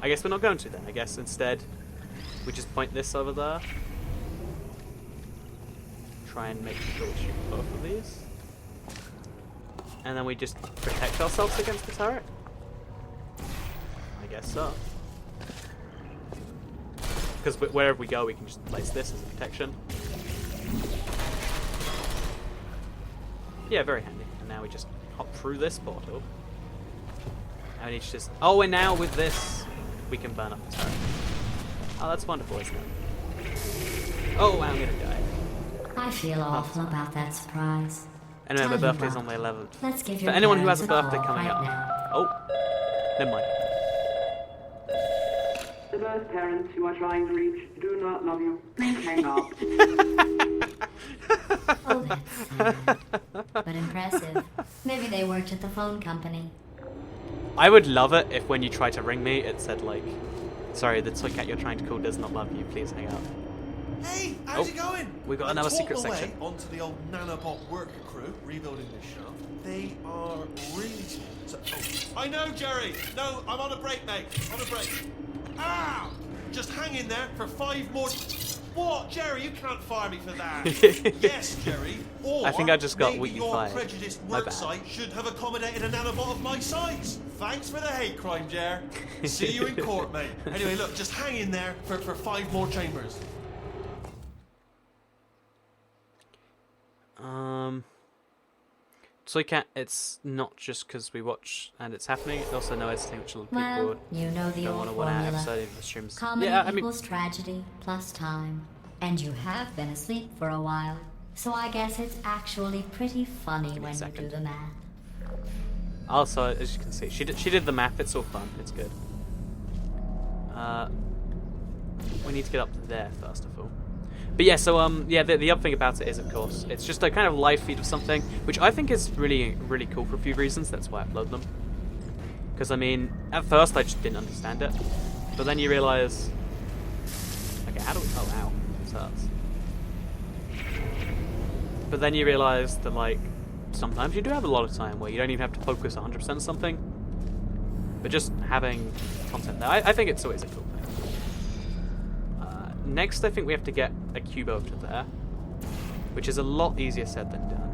I guess we're not going to then. I guess instead we just point this over there. Try and make sure we shoot both of these. And then we just protect ourselves against the turret? I guess so. Because wherever we go, we can just place this as a protection. Yeah, very handy. And now we just hop through this portal. And we need to just... Oh, and now with this, we can burn up the turret. Oh, that's wonderful, isn't it? Oh, I'm gonna die. I feel awful about that surprise. Anyway, my Tell you birthday's what, on the 11th. Let's give For your anyone who has parents a birthday call coming right up. now. Oh, never mind. The birth parents you are trying to reach do not love you. Please hang up. Oh, that's sad. But impressive. Maybe they worked at the phone company. I would love it if when you try to ring me, it said like, sorry, the toy cat you're trying to call does not love you, please hang up. Hey, how's Oh, it going? we've got I'm another talking secret away section. onto the old nanobot worker crew rebuilding this shaft. They are really small. So, I know, Jerry. No, I'm on a break, mate. On a break. Ah! Just hang in there for 5 more. What, Jerry? You can't fire me for that. Yes, Jerry. Or I think I just got maybe Wheatley your fired. prejudiced My work bad. site should have accommodated a nanobot of my size. Thanks for the hate crime, Jer. See you in court, mate. Anyway, look, just hang in there for 5 more chambers. Toy cat, it's not just because we watch and it's happening, it also knows things which a lot of Well, people you know the don't old want to want out formula. episode of the streams. Comedy Yeah, I mean, equals tragedy plus time. And you have been asleep for a while. So I guess it's actually pretty funny me a when you do second. the math. also, as you can see, she did the math, it's all fun, it's good. we need to get up there first of all. But yeah, so yeah, the other thing about it is, of course, it's just a kind of live feed of something, which I think is really, really cool for a few reasons. That's why I upload them. Because I mean, at first I just didn't understand it, but then you realize, okay, how do we? Oh, ow, this hurts. But then you realize that like sometimes you do have a lot of time where you don't even have to focus 100% on something, but just having content there, I think it's always a cool thing. Next, I think we have to get a cube over to there, which is a lot easier said than done.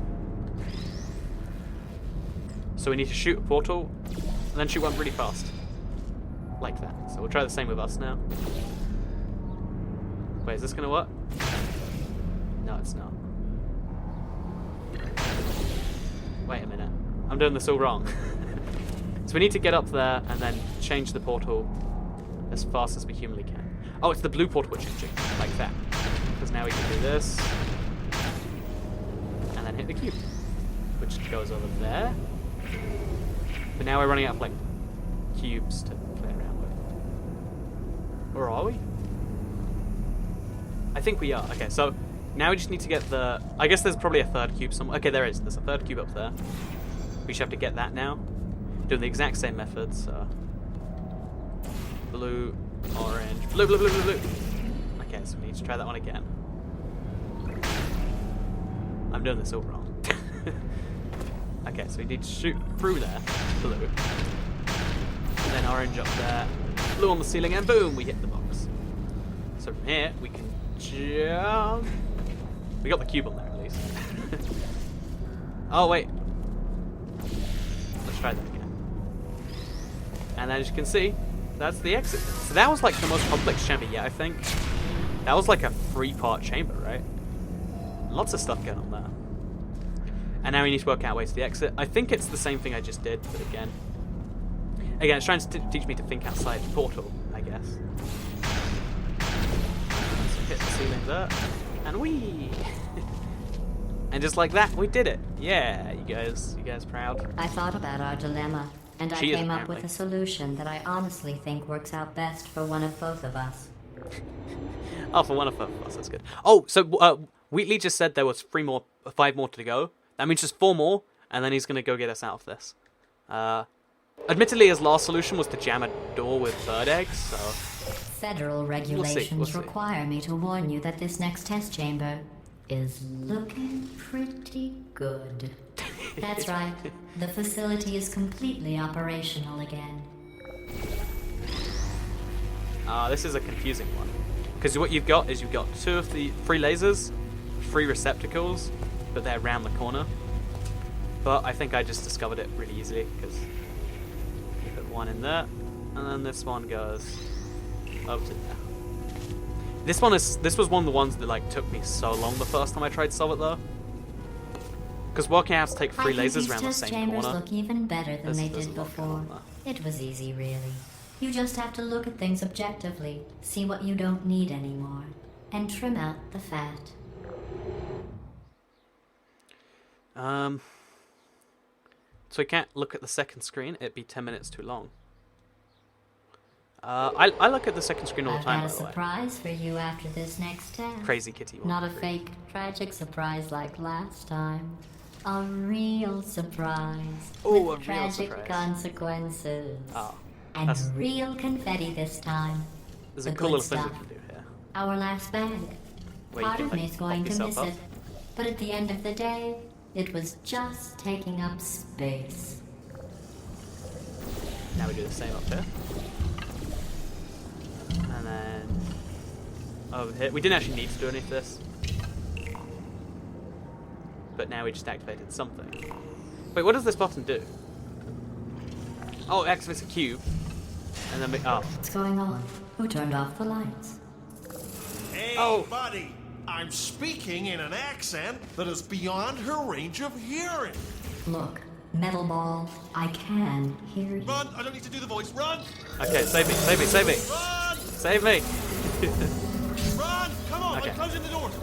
So we need to shoot a portal, and then shoot one really fast. Like that. So we'll try the same with us now. Wait, is this gonna work? No, it's not. Wait a minute. I'm doing this all wrong. So we need to get up there and then change the portal as fast as we humanly can. Oh, it's the blue portal we're changing, like that. Because now we can do this. And then hit the cube, which goes over there. But now we're running out of, like, cubes to play around with. Or are we? I think we are. Okay, so now we just need to get the... I guess there's probably a third cube somewhere. Okay, there is. There's a third cube up there. We should have to get that now. Doing the exact same method, so... Blue, orange, blue, blue, blue, blue, blue. Okay, so we need to try that one again. I'm doing this all wrong. Okay, so we need to shoot through there, blue. And then orange up there, blue on the ceiling, and boom, we hit the box. So from here, we can jump. We got the cube on there at least. Oh, wait. Let's try that again. And as you can see, that's the exit. So that was like the most complex chamber yet, I think. That was like a 3-part chamber, right? Lots of stuff going on there. And now we need to work out a way to the exit. I think it's the same thing I just did, but again, it's trying to teach me to think outside the portal, I guess. So hit the ceiling there, and whee! And just like that, we did it. Yeah, you guys proud? I thought about our dilemma, and I She is, came up apparently. with a solution that I honestly think works out best for one of both of us. Oh, for one of us, that's good. Oh, so Wheatley just said there was 5 more to go. That means just 4 more, and then he's going to go get us out of this. Admittedly, his last solution was to jam a door with bird eggs, so... Federal regulations require me to warn you that this next test chamber is looking pretty good. That's right. The facility is completely operational again. This is a confusing one. Because what you've got is 2 of the 3 lasers, 3 receptacles, but they're around the corner. But I think I just discovered it really easily, because you put 1 in there, and then this one goes over to there. This was one of the ones that like took me so long the first time I tried to solve it though. Because working out how to take 3 lasers around the same chambers corner. look even better than they there's did a lot going before. on there. It was easy, really. You just have to look at things objectively, see what you don't need anymore, and trim out the fat. So we can't look at the second screen. It'd be 10 minutes too long. I look at the second screen all the I've time, got a by the way. surprise for you after this next test. Crazy kitty one. Not a fake, tragic surprise like last time. A real surprise. Ooh, with a real tragic surprise. consequences. Oh, and that's- real confetti this time. there's The a cool good little thing we stuff. can do here. Our last bag. Wait, Part you of can, me's like, going pop to miss yourself it. up? But at the end of the day, it was just taking up space. Now we do the same up here. And then over here. We didn't actually need to do any of this. But now we just activated something. Wait, what does this button do? Oh, it activates a cube. And then we... Oh. What's going on? Who turned off the lights? Hey, Oh. buddy, I'm speaking in an accent that is beyond her range of hearing. Look, Metal Ball, I can hear you. Run! I don't need to do the voice. Run! Okay, save me, save me, save me. Run! Save me. Run! Come on! Okay. I'm closing the doors.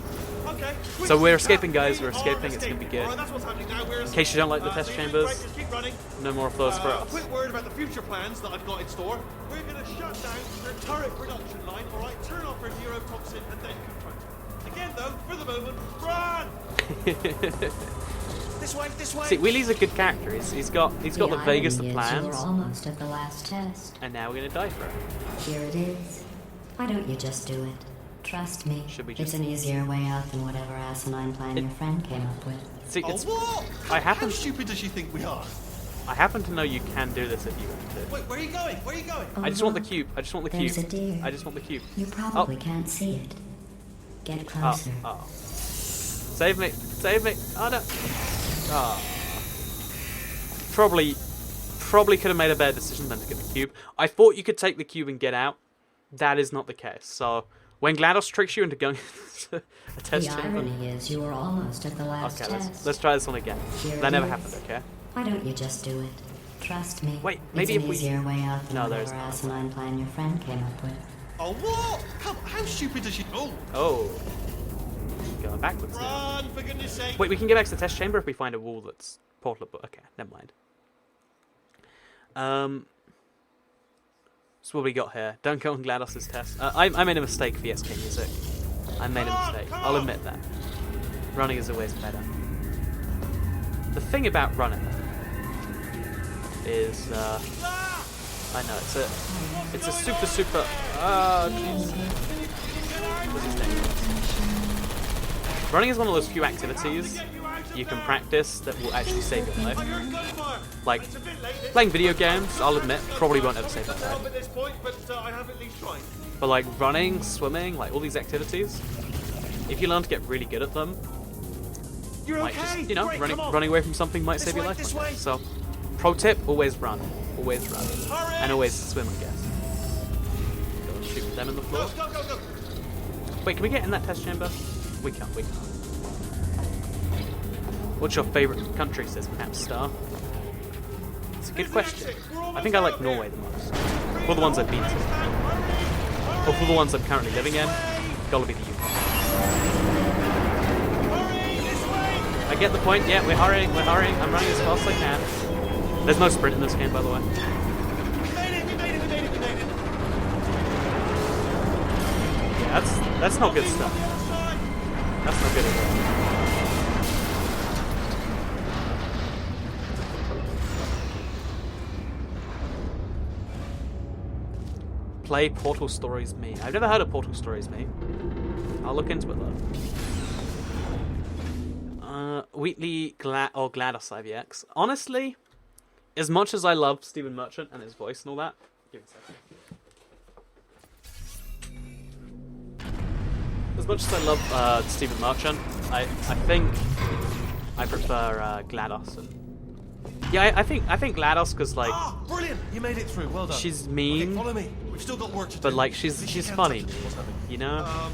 I'm Okay. So we're escaping, guys. We're escaping. It's gonna be good. Alright, that's what's happening now. We're In case you don't like the test so chambers, breakers, keep running. no more of those for us. Quick word about the future plans that I've got in store. We're going to shut down their turret production line, alright? Turn off their neurotoxin and then confront. Again, though, for the moment, run! This way, this way! See, Wheatley's a good character. He's got the vaguest of irony is plans, You were almost at the last test. and now we're gonna die for it. Here it is. Why don't you just do it? Trust me, Should we it's just- an easier way out than whatever asinine plan your friend came up with. See, Oh, it's, what? I happen- How stupid does she think we are? I happen to know you can do this if you want to. Wait, where are you going? Where are you going? I just want the cube. I just want the cube. There's a deer. I just want the cube. You probably can't see it. Get Oh, closer. oh. Save me. Save me. Oh, no. Oh. Probably could have made a better decision than to get the cube. I thought you could take the cube and get out. That is not the case. So, when GLaDOS tricks you into going into a test The chamber... irony is you were almost at the last Okay, test. let's try this one again. Here That it never is. happened, okay? Why don't you just do it? Trust me. Wait, maybe it's if an we- easier way out than No, there's whatever not. asinine plan your friend came up with. Oh, what? How stupid does she... Oh, Oh. Going backwards now. run, for goodness sake. Wait, we can get back to the test chamber if we find a wall that's portable. Okay, never mind. So what we got here? Don't go on GLaDOS's test. I made a mistake for the SK music. I made a mistake. I'll admit that. Running is always better. The thing about running is, I know it's a super. Jeez. This is dangerous. Running is one of those few activities you can practice that will actually save your life. I heard gunfire. Like, It's a bit late. playing video games, I'll admit, probably won't ever save my Doesn't help life. at this point, but I have at least tried. But like running, swimming, like all these activities, if you learn to get really good at them, You're might okay. just, you know, Great, come on. running away from something might This save your way, life. this one day. way. So, pro tip: always run, Hurry! and always swim. I guess. Go shoot them in the floor. Go, go, go, go. Wait, can we get in that test chamber? We can't. We can't. What's your favourite country? Says Map Star. It's a good question. I think I like Norway the most. For the ones I've been to, or for the ones I'm currently living in, gotta be the UK. I get the point. Yeah, we're hurrying. I'm running as fast as I can. There's no sprint in this game, by the way. We made it. Yeah, that's not good stuff. That's not good at all. Play Portal Stories Me. I've never heard of Portal Stories Me. I'll look into it though. Wheatley or GLaDOS IVX. Honestly, as much as I love Stephen Merchant and his voice and all that, give me a second. As much as I love Stephen Merchant, I think I prefer GLaDOS. And yeah, I think GLaDOS because like Brilliant! You made it through. Well done. she's mean, Okay, follow me. We've still got work to do. but like At least she's you can't funny, touch it. What's happening? you know.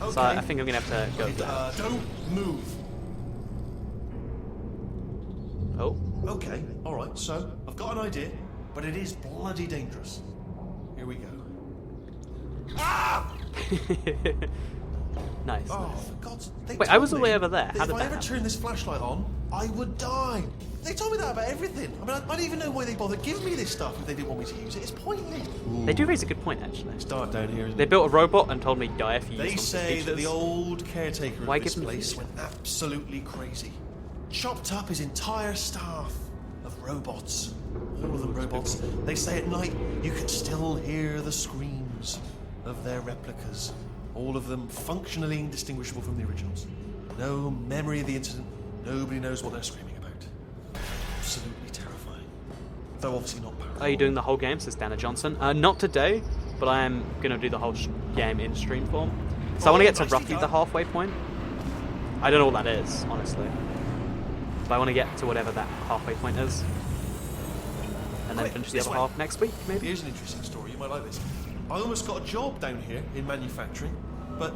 Okay. So I think I'm gonna have to go with that. Don't move. Oh, Okay, alright, so I've got an idea, but it is bloody dangerous. Here we go. Ah! nice. Oh, nice. for God's sake. Wait, I was all the way over there. How If did I that ever happen? turned this flashlight on, I would die. They told me that about everything. I mean, I don't even know why they bothered giving me this stuff if they didn't want me to use it. It's pointless. They do raise a good point actually. It's dark down here, isn't They it? built a robot and told me die if you They use one of say the that the features. old caretaker Why of this give them place features? went absolutely crazy. Chopped up his entire staff of robots. All of them robots. They say at night you can still hear the screams of their replicas. All of them functionally indistinguishable from the originals. No memory of the incident. Nobody knows what they're screaming about. Absolutely terrifying. Though obviously not paranormal. Are you doing the whole game? Says Dana Johnson. Not today, but I am gonna do the whole game in stream form. So I want to get to nicely roughly done. the halfway point. I don't know what that is, honestly. But I want to get to whatever that halfway point is. And then Quick, finish the this other way. half next week, maybe? Here's an interesting story. You might like this. I almost got a job down here in manufacturing, but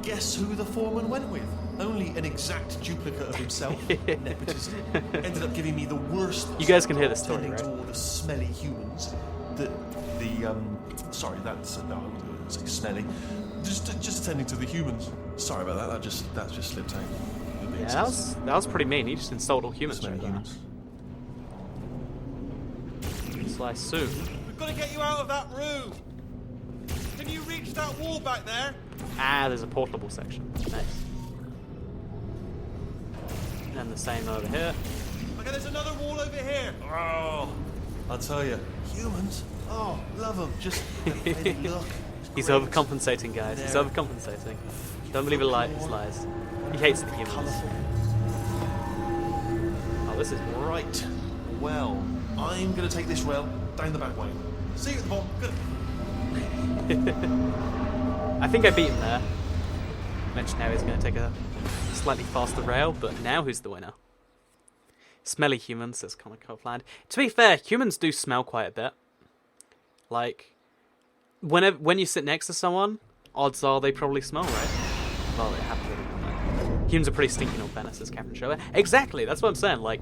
guess who the foreman went with? Only an exact duplicate of himself. Nepotism. Ended up giving me the worst. You guys can hear the story, tending right? to all the smelly humans. Sorry, that's no, I wouldn't say smelly. Just attending to the humans. Sorry about that. That just slipped out. Yeah, that was pretty mean. He just installed all humans. Smelly Right humans. there. Slice soon. We've got to get you out of that room. Can you reach that wall back there? Ah, there's a portable section. Nice. And the same over here. Okay, there's another wall over here. Oh, I'll tell you, humans. Oh, love them. Just look. He's overcompensating, guys. He's overcompensating. Don't believe his lies. He hates the humans. Colourful. Oh, this is Right. Well, I'm going to take this rail down the back way. See you at the bottom. Good. I think I beat him there. Mentioned how he's going to take a slightly faster rail, but now who's the winner? Smelly humans, says Comic Copeland. To be fair, humans do smell quite a bit. Like, when you sit next to someone, odds are they probably smell, right? Well, they have to. Humans are pretty stinky, no fairness, says Captain Shower. Exactly, that's what I'm saying. Like,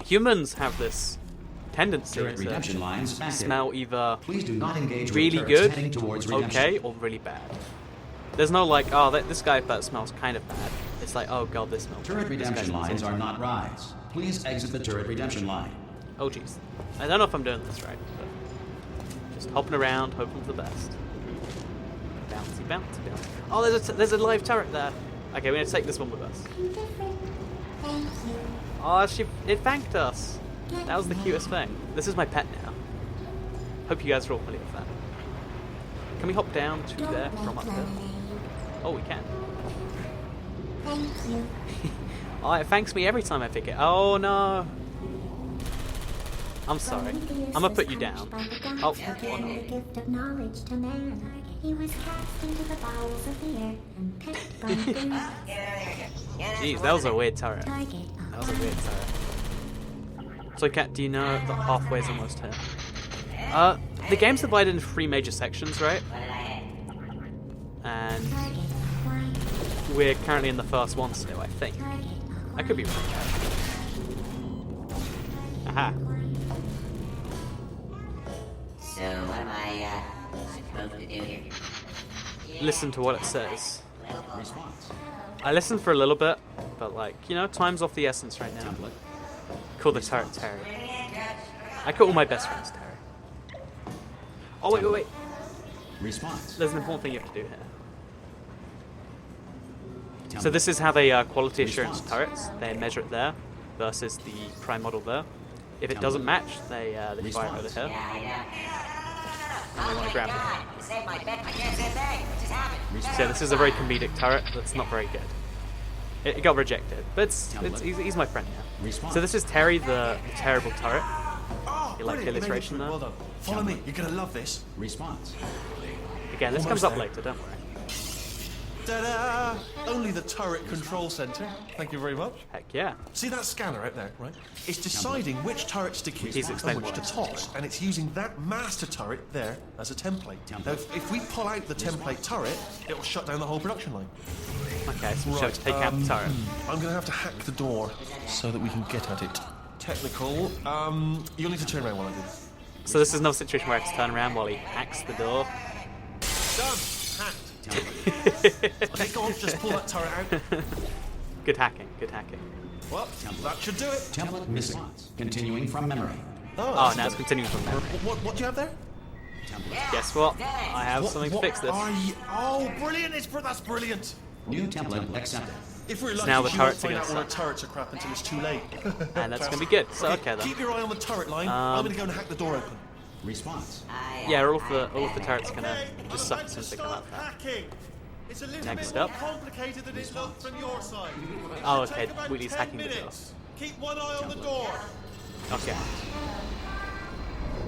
humans have this tendency Turret redemption to lines active. smell either Please do not engage with really turrets good, heading towards redemption. okay, or really bad. There's no like, oh, this guy that smells kind of bad. It's like, oh god, this smells. Turret bad. This redemption guy smells lines are awful. not rides. Please exit the turret redemption line. Oh jeez, I don't know if I'm doing this right, but just hopping around, hoping for the best. Bouncy, bouncy, bouncy. Oh, there's a live turret there. Okay, we're gonna take this one with us. Oh, it thanked us. That was the cutest thing. This is my pet now. Hope you guys are all familiar with that. Can we hop down to there from up there? Oh, we can. Thank you. Oh, it thanks me every time I pick it. Oh no. I'm sorry. I'm gonna put you down. Oh, oh no. Gift of knowledge to man. He was cast into the bowels of the earth and picked by the Jeez, that was a weird turret. target. That was a weird turret. So, Kat, do you know that halfway's almost here? The game's divided into 3 major sections, right? And we're currently in the first one still, I think. I could be wrong. Aha. So what am I supposed to do here? Listen to what it says. Response. I listened for a little bit, but like, you know, time's off the essence right now. Template. Call the turret Terry. I call all my best friends Terry. Oh wait, wait, wait. Response. There's an important thing you have to do here. Template. So this is how they quality assurance turrets. They measure it there versus the prime model there. If it doesn't match, they fire it over here. And they want to grab it. You saved my bet. I can't say a thing. What just happened? So this is a very comedic turret that's not very good. It got rejected, but he's my friend now. Response. So this is Terry, the terrible turret. Oh, You like the brilliant. You made it illustration through. there? Well done. Follow me. You're gonna love this. Response. Again, this Almost comes up there. later, don't worry. Ta-da! Only the turret control center. Thank you very much. Heck yeah. See that scanner out there, right? It's deciding which turrets to keep He's and explained which to what. toss, and it's using that master turret there as a template. Now, if we pull out the template turret, it will shut down the whole production line. Okay, so we should take out the turret. I'm going to have to hack the door so that we can get at it. Technical. You'll need to turn around while I do. So this is no situation where I have to turn around while he hacks the door. Done. Hacked. Okay, go on, just pull that turret out. Good hacking, good hacking. Well, that should do it. Template missing. Continuing from memory. Oh, now it's continuing from memory. What do you have there? Template. Guess what? I have something to fix this. Are you... Oh, brilliant! That's brilliant. New template accepted. If we're lucky, now the you won't turrets are find gonna out all our suck. turrets are crap until it's too late. And that's going to be good. So, okay then. Keep your eye on the turret line. I'm going to go and hack the door open. Response. Yeah, all of the turrets are going to just suck something like that. Hacking. It's a little Next bit more up. complicated than it looked from your side. Oh, It'll okay, take about Wheatley's 10 hacking the door. minutes. Keep one eye on the door. Okay.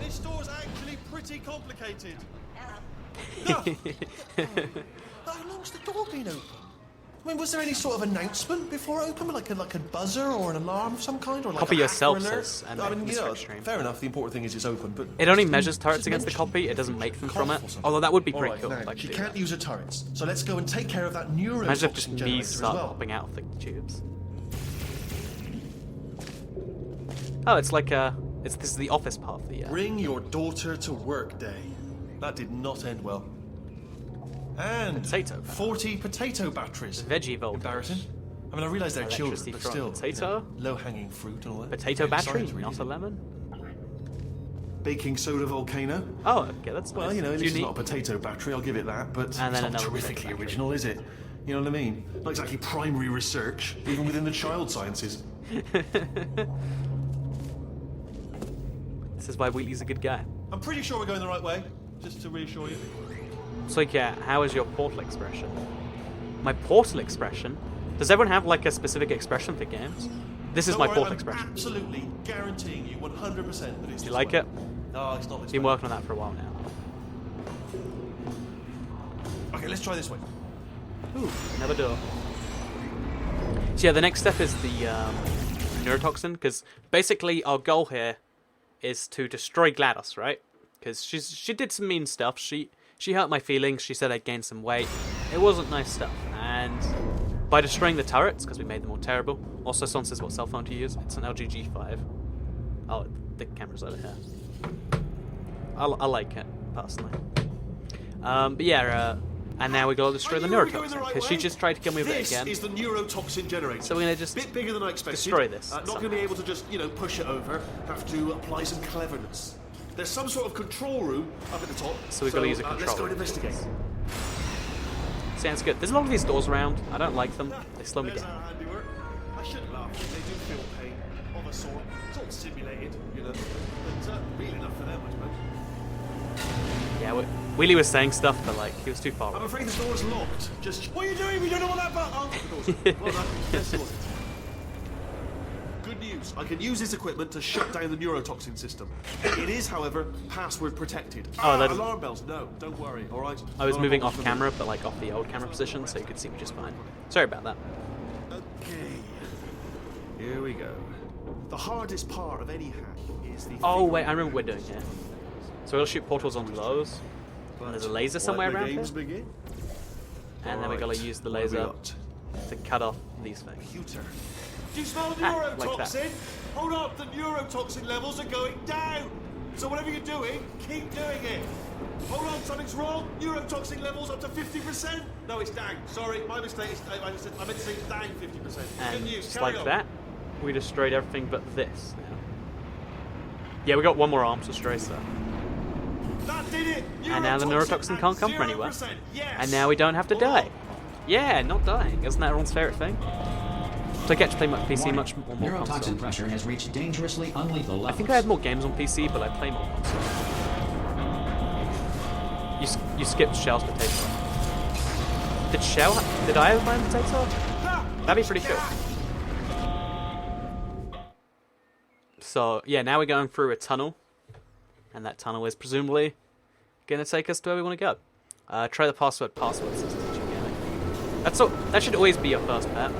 This door's actually pretty complicated. How long's the door been open? I mean, was there any sort of announcement before it opened, like a buzzer or an alarm of some kind, or like Copy a yourself, hacker alert? says, and I make mean, them you know, stream. fair enough. The important thing is it's open, but It only measures turrets against the copy, it doesn't make them from it. Cough or something. Although that would be All pretty right, cool now, if I could you do can't that. use the turrets, so let's go and take care of that neurotoxin Imagine if just generator knees as start well. popping out of the tubes. Oh, it's like This is the office part of the. Bring your daughter to work day. That did not end well. And Potato. 40 potato batteries. Veggie voltage. Embarrassing. I mean, I realise they're children, Electricity but from still. potato? Low-hanging fruit and all that. Potato Good battery, science, really. not a lemon. Baking soda volcano. Oh, okay, that's Well, nice. you know, at least it's Unique. not a potato battery, I'll give it that, but it's And then not another terrifically potato battery. original, is it? You know what I mean? Not exactly primary research, even within the child sciences. This is why Wheatley's a good guy. I'm pretty sure we're going the right way, just to reassure you. So yeah, how is your portal expression? My portal expression? Does everyone have like a specific expression for games? This is Don't my worry, portal I'm expression. absolutely guaranteeing you 100% that it's Do you this like way. it? No, it's not this Been way. working on that for a while now. Okay, let's try this way. Ooh, never do. So yeah, the next step is the neurotoxin, because basically our goal here is to destroy GLaDOS, right? Because she did some mean stuff. She hurt my feelings. She said I gained some weight. It wasn't nice stuff. And by destroying the turrets, because we made them all terrible. Also, someone says what cell phone to use. It's an LG G5. Oh, the camera's over here. I like it personally. But yeah. And now we gotta destroy the neurotoxin, because she just tried to kill me with it again. This is the neurotoxin generator. So we're gonna just bit bigger than I expected. destroy this Not going to be able to just, push it over. Have to apply some cleverness. There's some sort of control room up at the top. So we've gotta use a Let's control go room. and investigate. Sounds good. There's a lot of these doors around. I don't like them. They slow me There's down. our handiwork. I shouldn't laugh. They do feel pain of a sort. It's all simulated, but real enough for them, I suppose. Yeah, Wheatley was saying stuff, but like he was too far I'm away. afraid the door's locked. Just what are you doing? We don't know what that button. Oh, the door's open. Well done. Yes, it was. Good news. I can use this equipment to shut down the neurotoxin system. It is, however, password protected. Oh, that is- alarm bells. No, don't worry. All right. I was Not a moving problem off for me. camera, but like off the old camera position, so you could see me just fine. Sorry about that. Okay. Here we go. The hardest part of any hack is the. Oh wait, I remember what we're doing here. So we'll shoot portals on those, and there's a laser somewhere around here, Begin. and then we gotta use the laser to cut off these things. Computer. Do you smell the Like neurotoxin? that. Hold up, the neurotoxin levels are going down. So whatever you're doing, keep doing it. Hold on, something's wrong. Neurotoxin levels up to 50%. No, it's down. Sorry, my mistake. I meant to say it's down 50%. Good And news. just Carry like on. that, we destroyed everything but this. Now. Yeah, we got one more arm to destroy, so. That did it. And now the neurotoxin at can't come from anywhere. 0%. Yes. And now we don't have to Hold die. on. Yeah, not dying. Isn't that everyone's favourite thing? So I get to play my PC much more Neurotoxin console. pressure has reached dangerously unlethal levels. I think I have more games on PC, but I play more console. You skipped Shell's potato. Did I have my potato? That'd be pretty cool. So yeah, now we're going through a tunnel, and that tunnel is presumably going to take us to where we want to go. Try the password system. That should always be your first bet.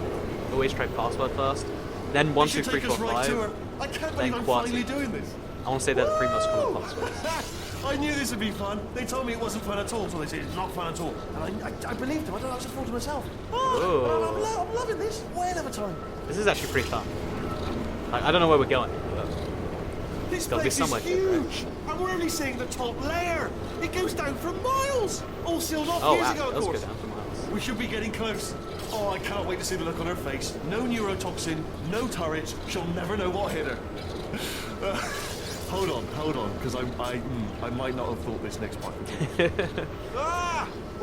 Always try password first, then 1, 2, 3, 4, 5. I can't then believe I'm QWERTY. finally doing this. I want to say they're the 3 most common passwords. I knew this would be fun. They told me it wasn't fun at all, so they said it's not fun at all. And I believed them. I don't know, I just thought to myself, I'm loving this. Whale of a time. This is actually pretty fun. Like, I don't know where we're going, but This Gotta be place is somewhere good, right? huge. And we're only seeing the top layer. It goes down for miles. All sealed off oh years wow, ago, of let's go course. down for miles. We should be getting close. Oh, I can't wait to see the look on her face. No neurotoxin, no turret. She'll never know what hit her. Hold on, because I might not have thought this next part.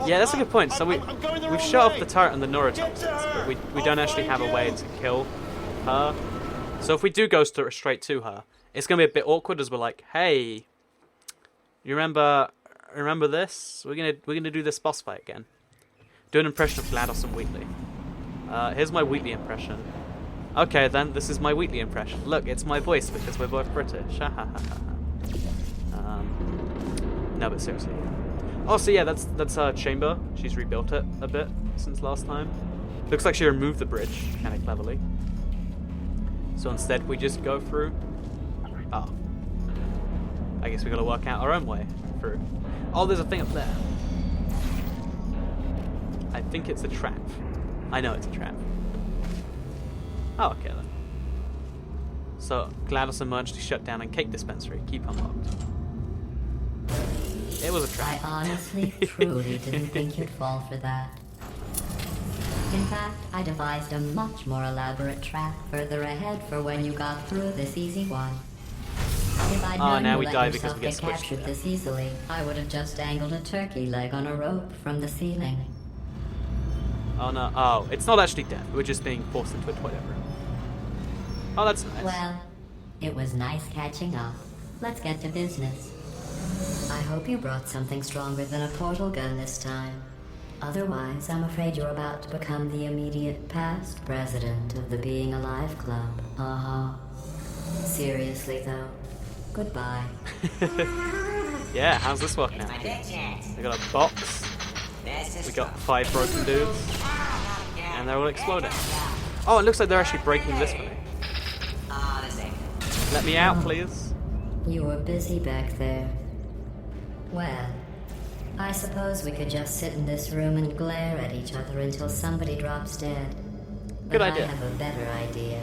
Yeah, that's a good point. So I'm going the we've wrong shut off way. the turret and the Get neurotoxins, to her. but we I'll don't actually find have a way you. to kill her. So if we do go straight to her, it's gonna be a bit awkward as we're like, hey, you remember this? We're gonna do this boss fight again. Do an impression of GLaDOS and Wheatley. Here's my Wheatley impression. Okay, then this is my Wheatley impression. Look, it's my voice because we're both British. No, but seriously. Oh, so yeah, that's her chamber. She's rebuilt it a bit since last time. Looks like she removed the bridge, kind of cleverly. So instead, we just go through. Oh. I guess we gotta work out our own way through. Oh, there's a thing up there. I think it's a trap. I know it's a trap. Oh, okay then. So GLaDOS emergency shutdown and cake dispensary. Keep unlocked. It was a I trap. honestly, truly didn't think you'd fall for that. In fact, I devised a much more elaborate trap further ahead for when you got through this easy one. If I'd known now you we let die because yourself we get get squished captured to this easily, I would have just dangled a turkey leg on a rope from the ceiling. Oh no. Oh, it's not actually death. We're just being forced into it, whatever. Oh, that's nice. Well, it was nice catching up. Let's get to business. I hope you brought something stronger than a portal gun this time. Otherwise, I'm afraid you're about to become the immediate past president of the Being Alive Club. Seriously, though. Goodbye. Yeah, how's this working out? My big chance. We got a box. This is We got 5 broken dudes. And they're all exploding. Oh, it looks like they're actually breaking this for me. Ah, the same. Let me out, please. You were busy back there. Well, I suppose we could just sit in this room and glare at each other until somebody drops dead. Good But idea. I have a better idea.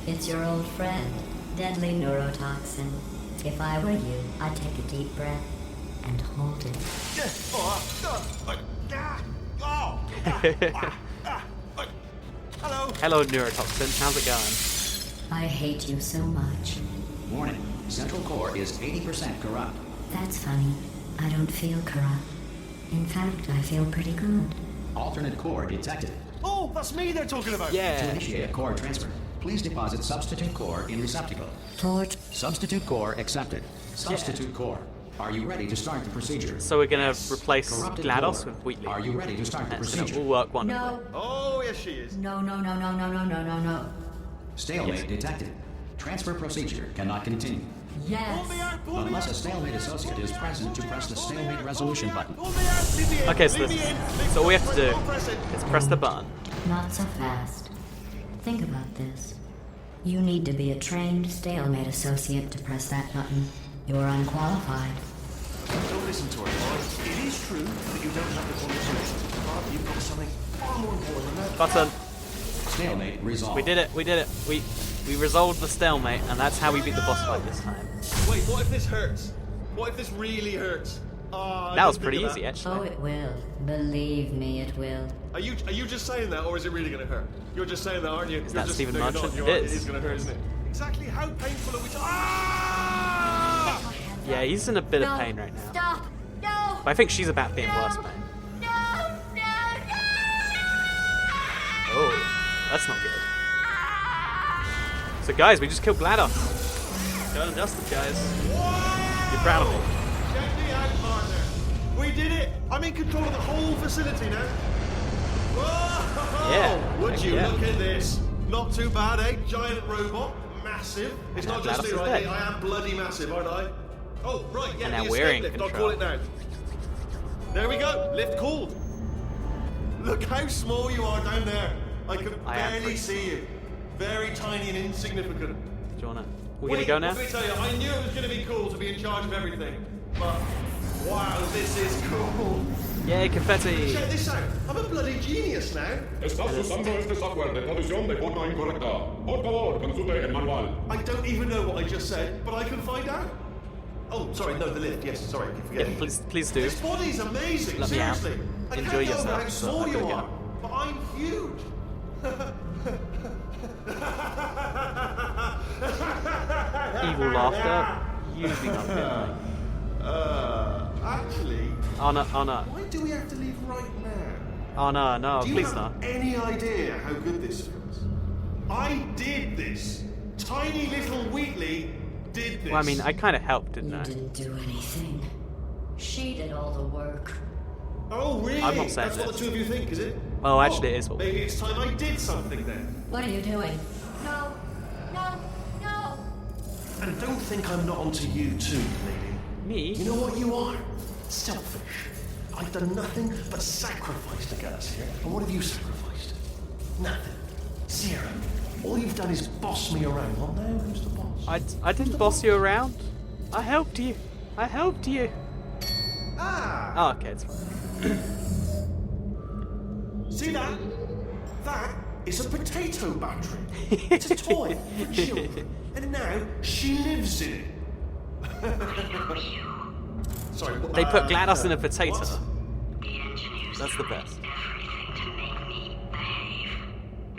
It's your old friend, deadly neurotoxin. If I were you, I'd take a deep breath and hold it. Hello. Hello, neurotoxin. How's it going? I hate you so much. Warning. Central core is 80% corrupt. That's funny. I don't feel corrupt. In fact, I feel pretty good. Alternate core detected. Oh, that's me they're talking about. To Yeah. initiate core transfer, please deposit substitute core in receptacle. Tort. Substitute core accepted. Substitute core. Are you ready to start the procedure? So we're gonna replace Corrupted GLaDOS core. with Wheatley. Are you ready to start the And it's gonna procedure? all work wonderfully. No. Oh, yes, she is. No, no, no, no, no, no, no, no, no. Stalemate detected. Transfer procedure cannot continue. Yes. Pull me out, pull me Unless out. a stalemate associate is present to press the stalemate resolution button. Pull me out, leave me in. Okay, so leave this- me in. so all we have to do Don't press it. is press the button. Not so fast. Think about this. You need to be a trained stalemate associate to press that button. You're unqualified. Don't listen to her, alright? It is true that you don't have the qualifications, but you've got something far more important than that. Button. Stalemate resolved. We did it. We did it. We resolved the stalemate, and that's how we beat the boss fight this time. Wait, what if this hurts? What if this really hurts? I That was didn't pretty think of easy, that. actually. Oh, it will. Believe me, it will. Are you just saying that, or is it really going to hurt? You're just saying that, aren't you? Is You're that just, Stephen no, you're Merchant? not. It It is. is going to hurt, isn't it? Exactly how painful are we? Ah! Yeah, he's in a bit No. of pain right now. Stop! No! But I think she's about to be in worse pain. No! No! No! Oh, that's not good. So guys, we just killed GLaDOS. Done and dusted, guys. You're proud of me. Check me out, partner. We did it. I'm in control of the whole facility now. Whoa! Yeah, Would you yeah. look at this? Not too bad, eh? Giant robot, massive. It's And not now just GLaDOS me, is right? dead. I am bloody massive, aren't I? Oh, right, yeah. And now the we're escape in lift. I'll control. call it now. There we go. Lift called. Look how small you are down there. I can I am barely pretty see you. Very tiny and insignificant. Do you wanna? We're Wait, gonna go now. Let me tell you, I knew it was going to be cool to be in charge of everything. But, wow, this is cool. Yay, confetti! Check this out. I'm a bloody genius now. Estás usando este software de traducción de forma incorrecta. Por favor, consulte el manual. I don't even know what I just said, but I can find out. Oh, sorry, no, the lift. Yes, sorry, I keep Yeah, forgetting. please do. This body's amazing, Let me out. seriously. I Enjoy can't yourself, know how so small I you gotta are, go. but I'm huge. Evil laughter. Usually not good. Actually, Oh no! Oh no! why do we have to leave right now? Oh no! No! Do you Please have not! any idea how good this feels? I did this. Tiny little Wheatley did this. Well, I mean, I kind of helped, didn't You I? didn't do anything. She did all the work. Oh, really? I'm not saying That's what this. the two of you think, is it? Oh, actually, it is what we Maybe it's time I did something then. What are you doing? No! No! No! And don't think I'm not onto you too, lady. Me? You know what you are? Selfish. I've done nothing but sacrifice to get us here. And what have you sacrificed? Nothing. Zero. All you've done is boss me around. Well, now who's the boss? I didn't boss you around. I helped you. I helped you. Ah! Oh, okay, it's fine. See that? That is a potato battery. It's a toy for children, and now she lives in it. Sorry, They put GLaDOS in a potato. what? The engineers That's the best. everything to make me behave,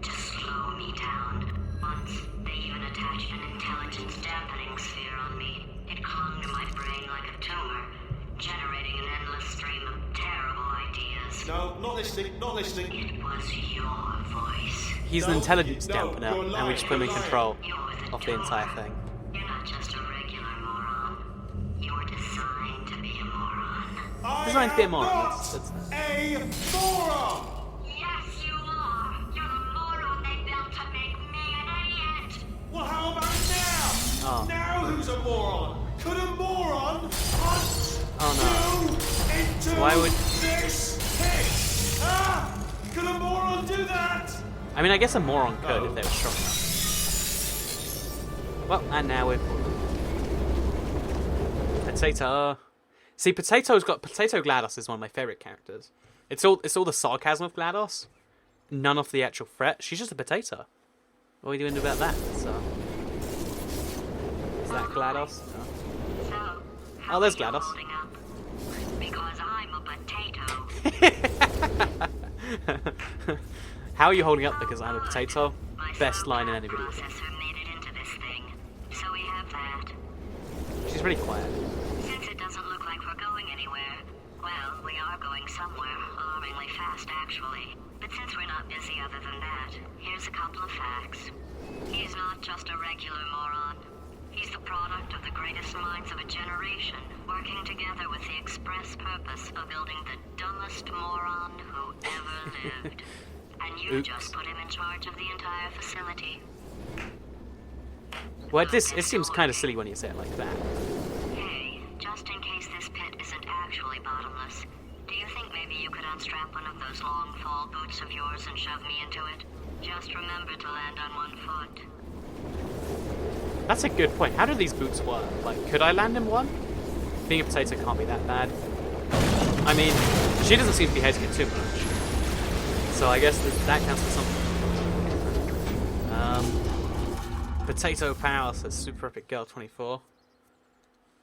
to slow me down. Once, they even attached an intelligence dampening sphere on me. It clung to my brain like a tumor, generating an endless stream of terrible ideas. No, not listening, not listening. It was your voice. He's an No, intelligence no, dampener, you're and we lying, just put him in you're control You're the of the entire doer. thing. You're not just a regular moron. You're designed to be a moron. Designed to be a moron, Not that's- a moron! Yes, you are. You're the moron they built to make me an idiot. Well, how about now? Oh. Now who's a moron? Could a moron punch Oh, no. you into Why would- this pit? Ah! Could a moron do that? I mean, I guess a moron could if they were strong enough. Well, and now we're... Potato. See, Potato GLaDOS is one of my favourite characters. It's all the sarcasm of GLaDOS. None of the actual threat. She's just a potato. What are we doing about that? So... Is that GLaDOS? No. So, Oh, there's how are you GLaDOS. holding up? Because I'm a potato. How are you holding up because I'm a potato? My Best line in sound any video game. processor made it into this thing. So we have that. She's really quiet. Since it doesn't look like we're going anywhere, well, we are going somewhere, alarmingly fast actually. But since we're not busy other than that, here's a couple of facts. He's not just a regular moron. He's the product of the greatest minds of a generation, working together with the express purpose of building the dumbest moron who ever lived. And you Oops. just put him in charge of the entire facility. Well, it seems kind of silly when you say it like that. Hey, just in case this pit isn't actually bottomless, do you think maybe you could unstrap one of those long fall boots of yours and shove me into it? Just remember to land on one foot. That's a good point. How do these boots work? Like, could I land in one? Being a potato can't be that bad. I mean, she doesn't seem to be hating it too much. So I guess that counts for something. Potato power, says Super Epic Girl 24.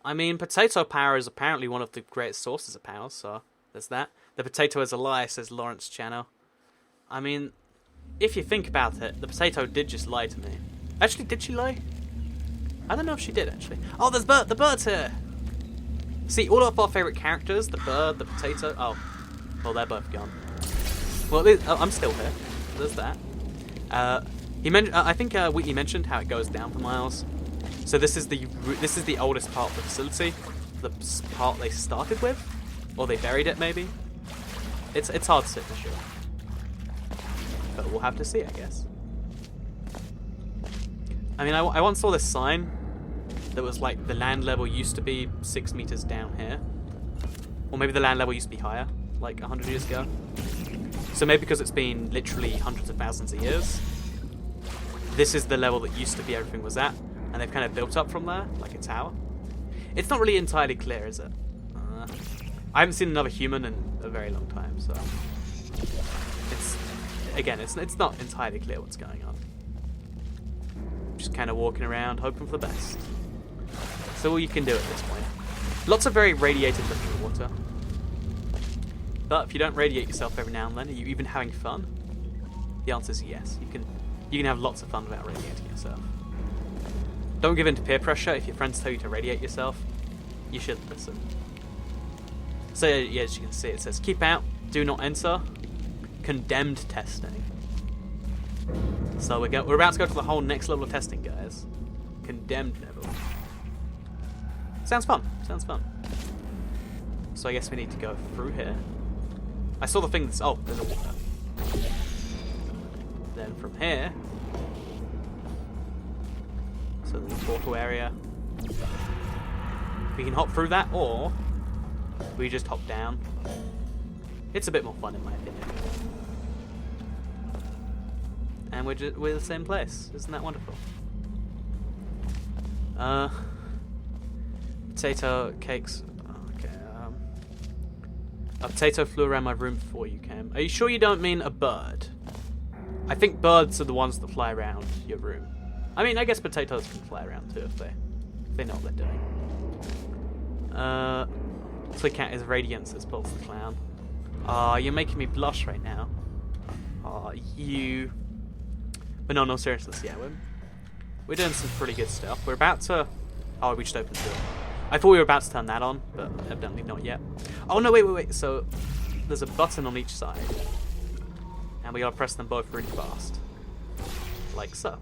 I mean, potato power is apparently one of the greatest sources of power, so there's that. The potato is a lie, says Lawrence Channel. I mean, if you think about it, the potato did just lie to me. Actually, did she lie? I don't know if she did, actually. Oh, there's the bird's here! See, all of our favourite characters, the bird, the potato... Oh, well, they're both gone. Well, I'm still here. There's that. I think Wheatley mentioned how it goes down for miles. So this is the oldest part of the facility, the part they started with, or they buried it maybe. It's hard to say for sure, but we'll have to see, I guess. I mean, I once saw this sign that was like the land level used to be 6 meters down here, or maybe the land level used to be higher, like 100 years ago. So maybe because it's been literally hundreds of thousands of years, this is the level that used to be everything was at, and they've kind of built up from there, like a tower. It's not really entirely clear, is it? I haven't seen another human in a very long time, so it's not entirely clear what's going on. Just kind of walking around, hoping for the best. That's all you can do at this point. Lots of very radiated drinking water. But if you don't radiate yourself every now and then, are you even having fun? The answer is yes. You can have lots of fun without radiating yourself. Don't give in to peer pressure. If your friends tell you to radiate yourself, you should listen. So yeah, as you can see, it says keep out, do not enter, condemned testing. So we're about to go to the whole next level of testing, guys. Condemned level. Sounds fun. Sounds fun. So I guess we need to go through here. I saw the thing that's... Oh, there's a water. Then from here... So there's a portal area. We can hop through that, or... we just hop down. It's a bit more fun in my opinion. And we're the same place. Isn't that wonderful? Potato cakes... A potato flew around my room before you came. Are you sure you don't mean a bird? I think birds are the ones that fly around your room. I mean, I guess potatoes can fly around too if they know what they're doing. Toy Cat is radiant, says Pulse the Clown. Aw, you're making me blush right now. Aw, you... But no seriousness, yeah, we're doing some pretty good stuff. We're about to... Oh, we just opened it. I thought we were about to turn that on, but evidently not yet. Oh no, wait. So, there's a button on each side. And we gotta press them both really fast. Like so.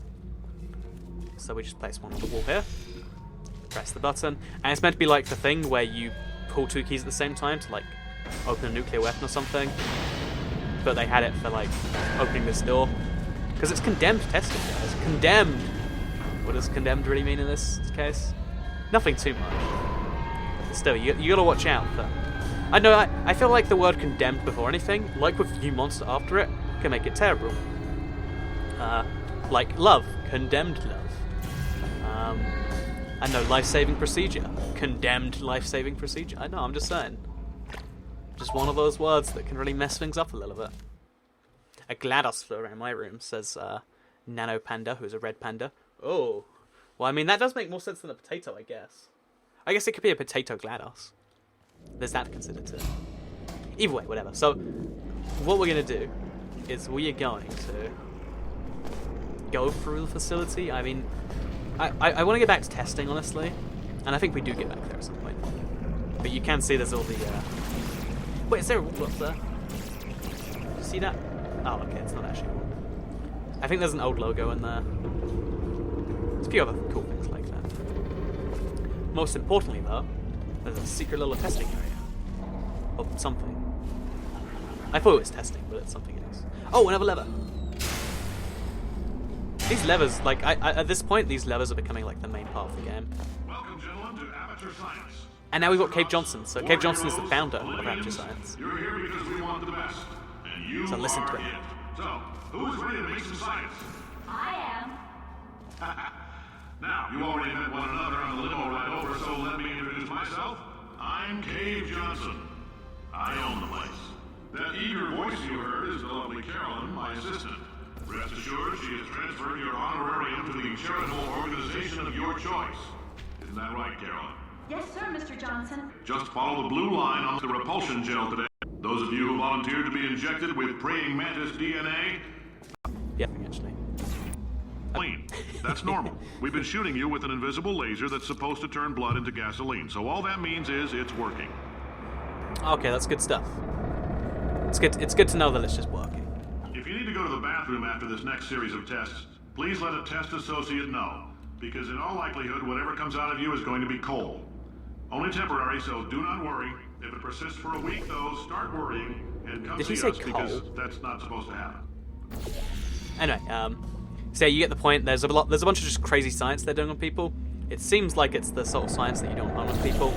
So we just place one on the wall here. Press the button. And it's meant to be like the thing where you pull two keys at the same time to like open a nuclear weapon or something. But they had it for like opening this door. Because it's condemned testing, guys. Condemned! What does condemned really mean in this case? Nothing too much. But still, you gotta watch out. But I know, I feel like the word condemned before anything, like with new monster after it, can make it terrible. Like love. Condemned love. I know, life-saving procedure. Condemned life-saving procedure. I know, I'm just saying. Just one of those words that can really mess things up a little bit. A GLaDOS flew around my room, says Nano Panda, who's a red panda. Oh. Well, I mean, that does make more sense than a potato, I guess. I guess it could be a potato GLaDOS. There's that considered too. Either way, whatever. So, what we're going to do is we are going to go through the facility. I mean, I want to get back to testing, honestly. And I think we do get back there at some point. But you can see there's all the... Wait, is there a wall up there? Did you see that? Oh, okay, it's not actually a wall. I think there's an old logo in there. There's a few other cool things like that. Most importantly, though, there's a secret little testing area. Or something. I thought it was testing, but it's something else. Oh, another lever! These levers, like, at this point, these levers are becoming, like, the main part of the game. Welcome, gentlemen, to Amateur Science. And now we've got Cave Johnson. So Cave Johnson is the founder of Amateur Science. You're here because we want the best. And you So listen to are it. So, who's ready to make some science? I am. Now, you already met one another on the limo ride over, so let me introduce myself. I'm Cave Johnson. I own the place. That eager voice you heard is the lovely Carolyn, my assistant. Rest assured, she has transferred your honorarium to the charitable organization of your choice. Isn't that right, Carolyn? Yes, sir, Mr. Johnson. Just follow the blue line on the repulsion gel today. Those of you who volunteered to be injected with praying mantis DNA, Yeah, actually. clean. That's normal. We've been shooting you with an invisible laser that's supposed to turn blood into gasoline. So all that means is it's working. Okay, that's good stuff. It's good to know that it's just working. If you need to go to the bathroom after this next series of tests, please let a test associate know. Because in all likelihood, whatever comes out of you is going to be coal. Only temporary, so do not worry. If it persists for a week, though, start worrying and come Did see he say us because coal? that's not supposed to happen. Anyway, so you get the point. There's a bunch of just crazy science they're doing on people. It seems like it's the sort of science that you don't run with people.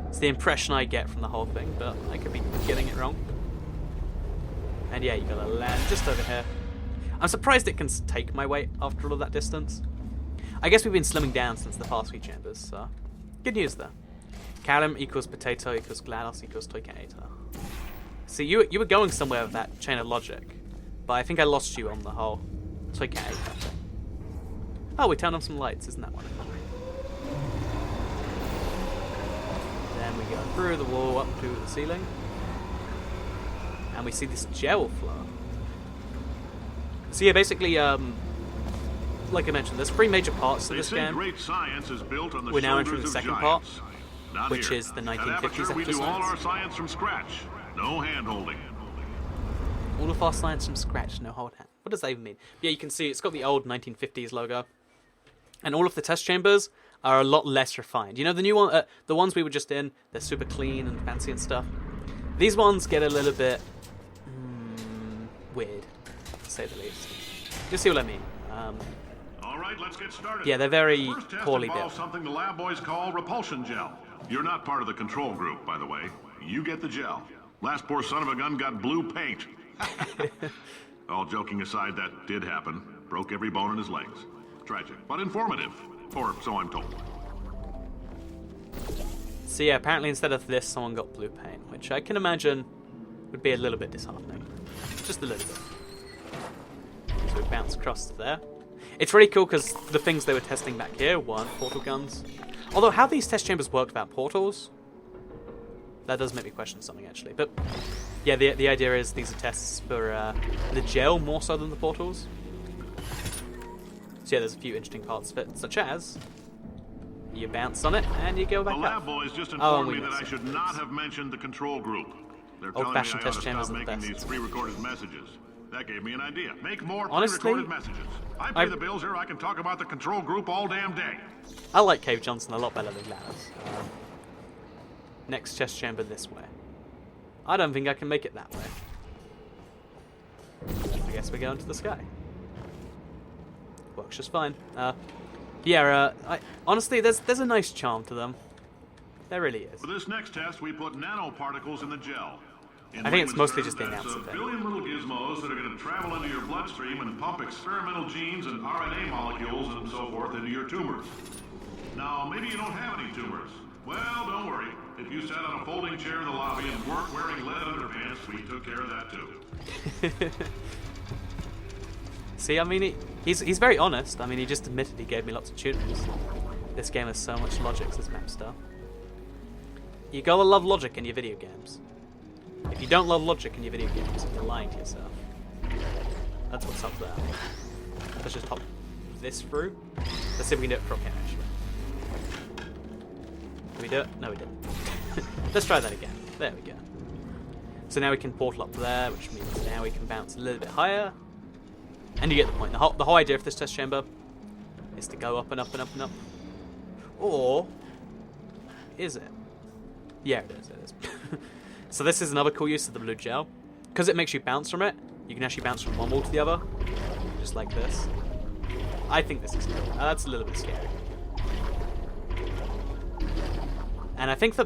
It's the impression I get from the whole thing, but I could be getting it wrong. And yeah, you gotta land just over here. I'm surprised it can take my weight after all of that distance. I guess we've been slimming down since the past few chambers, so good news there. Callum equals potato equals GLaDOS equals Toycanator. See, you were going somewhere with that chain of logic, but I think I lost you on the whole Toycanator thing. Oh, we turned on some lights, isn't that wonderful? Then we go through the wall up to the ceiling, and we see this gel flow. So yeah, basically, like I mentioned, there's three major parts to They this say game. great science is built on the We're now shoulders entering the of second giants. part, Not which here. is the At 1950s Aperture, we extra do all science. our science from scratch. No hand-holding. All of our science from scratch, no hold hand. What does that even mean? Yeah, you can see it's got the old 1950s logo. And all of the test chambers are a lot less refined. You know, the new one, the ones we were just in, they're super clean and fancy and stuff. These ones get a little bit weird, to say the least. You see what I mean? All right, let's get started. Yeah, they're very The first test poorly involves built. something the lab boys call repulsion gel. You're not part of the control group, by the way. You get the gel. Last poor son of a gun got blue paint. All joking aside, that did happen. Broke every bone in his legs. Tragic, but informative. Or so I'm told. So yeah, apparently instead of this, someone got blue paint, which I can imagine would be a little bit disheartening. Just a little bit. we bounce across to there. It's really cool because the things they were testing back here weren't portal guns. Although how these test chambers worked without portals, that does make me question something actually. But yeah, the idea is these are tests for the gel more so than the portals. So yeah, there's a few interesting parts of it, such as you bounce on it and you go back The up. lab boys just Oh, informed and me we that I missed should it. not have mentioned the control group. They're telling me I Old-fashioned ought test to chambers stop are the making best. these pre-recorded messages. That gave me an idea. Make more Honestly, pre-recorded messages. I pay the bills here. I can talk about the control group all damn day. I like Cave Johnson a lot better than GLaDOS. Next test chamber this way. I don't think I can make it that way. I guess we're going to the sky. Works just fine. Honestly, there's a nice charm to them. There really is. For this next test, we put nanoparticles in the gel. In I think it's layman's mostly terms, just the that's announcer a thing. billion little gizmos that are going to travel into your bloodstream and pump experimental genes and RNA molecules and so forth into your tumors. Now, maybe you don't have any tumors. Well, don't worry. If you sat on a folding chair in the lobby and weren't wearing lead underpants, we took care of that too. See, I mean, he's very honest. I mean, he just admitted he gave me lots of tutors. This game has so much logic, this map stuff. You gotta love logic in your video games. If you don't love logic in your video games, you're lying to yourself. That's what's up there. Let's just hop this through. Let's see if we can do it from here, actually. Did we do it? No, we didn't. Let's try that again. There we go. So now we can portal up there, which means now we can bounce a little bit higher. And you get the point. The whole idea of this test chamber is to go up and up and up and up. Or is it? Yeah, it is. It is. So this is another cool use of the blue gel. Because it makes you bounce from it, you can actually bounce from one wall to the other. Just like this. I think this is cool. That's a little bit scary. And I think the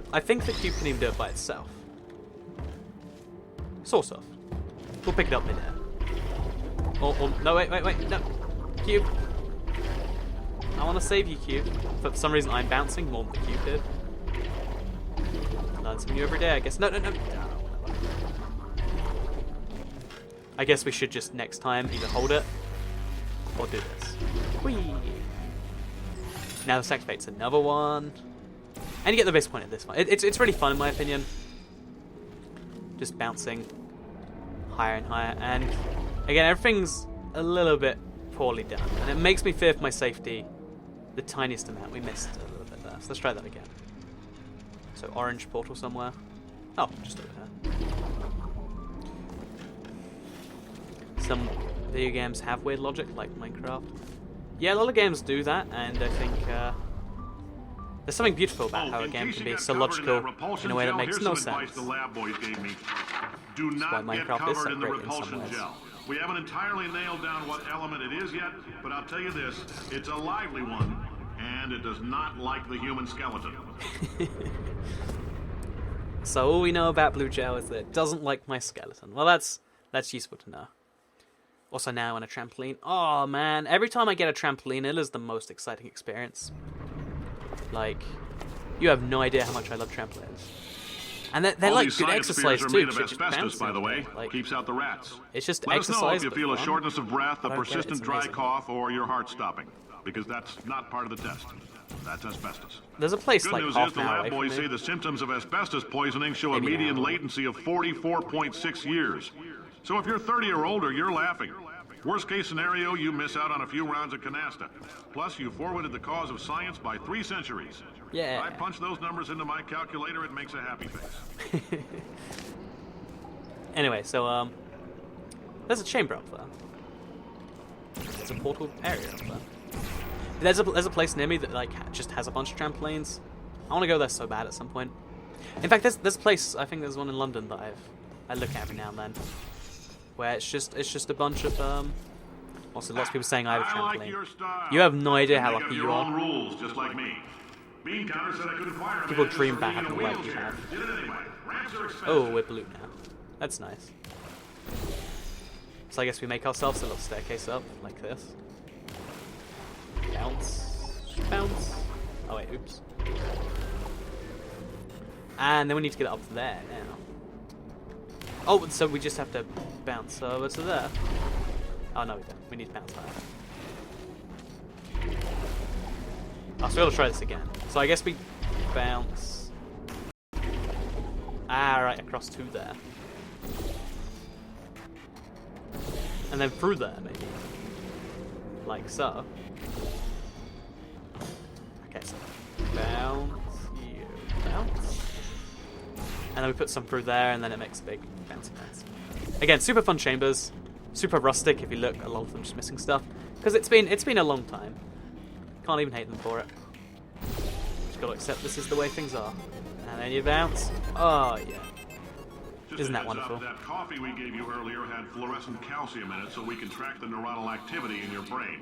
cube can even do it by itself. Sort of. We'll pick it up mid-air. Oh, no, wait, no. Cube. I want to save you, Cube. But for some reason I'm bouncing more than the Cube did. Learn something new every day, I guess. No. I guess we should just next time either hold it or do this. Whee! Now this activates another one. And you get the base point of this one. It's really fun in my opinion. Just bouncing higher and higher. And again, everything's a little bit poorly done. And it makes me fear for my safety the tiniest amount. We missed a little bit there. So let's try that again. So orange portal somewhere. Oh, just over here. Some video games have weird logic, like Minecraft. Yeah, a lot of games do that, and I think there's something beautiful about how a game can be so logical in a way that makes no sense. The lab boys gave me. Do That's why not get Minecraft is covered so in the great in some repulsion ways. gel. We haven't entirely nailed down what element it is yet, but I'll tell you this, it's a lively one, and it does not like the human skeleton. So all we know about blue gel is that it doesn't like my skeleton. Well, that's useful to know. Also now on a trampoline. Oh man, every time I get a trampoline, it is the most exciting experience. Like, you have no idea how much I love trampolines. And they're All like these good science exercise spheres are too. made of 'Cause you're just asbestos, by the way. bouncing. Like, Keeps out the rats. it's just Let us know exercise. if you but feel a fun. shortness of breath, a I don't get it, persistent it's dry amazing. cough, or your heart stopping, because that's not part of the test. That's asbestos. There's a place Good like news half is the an hour lab away boys from say me. the symptoms of asbestos poisoning show a Maybe an median hour. latency of 44.6 years. So if you're 30 or older, you're laughing. Worst case scenario, you miss out on a few rounds of canasta. Plus, you forwarded the cause of science by 3 centuries. Yeah. I punch those numbers into my calculator, it makes a happy face. Anyway, so there's a chamber up there. There's a portal area up there. There's a place near me that like just has a bunch of trampolines. I want to go there so bad at some point. In fact, there's a place, I think there's one in London that I look at every now and then, where it's just a bunch of also lots of people saying I have a I like trampoline. your style. You have no idea how Make up lucky your you own are. rules, just like me. Bean counter said I couldn't fire a People man dream just about for having being the in a life you wheelchair. have. Did it anyway. Ramps are expensive. Oh, we're blue now. That's nice. So I guess we make ourselves a little staircase up like this. Bounce, bounce. Oh wait, oops. And then we need to get up there now. Oh, so we just have to bounce over to there. Oh no, we don't. We need to bounce higher. Oh, so we gotta try this again. So I guess we bounce. Ah, right, across to there. And then through there, maybe. Like so. Okay, so bounce, you bounce. And then we put some through there, and then it makes a big bouncy bounce. Again, super fun chambers. Super rustic if you look, a lot of them just missing stuff. Because it's been a long time. Can't even hate them for it. Just gotta accept this is the way things are. And then you bounce. Oh yeah. Just Isn't a that heads up, wonderful? that coffee we gave you earlier had fluorescent calcium in it, so we can track the neuronal activity in your brain.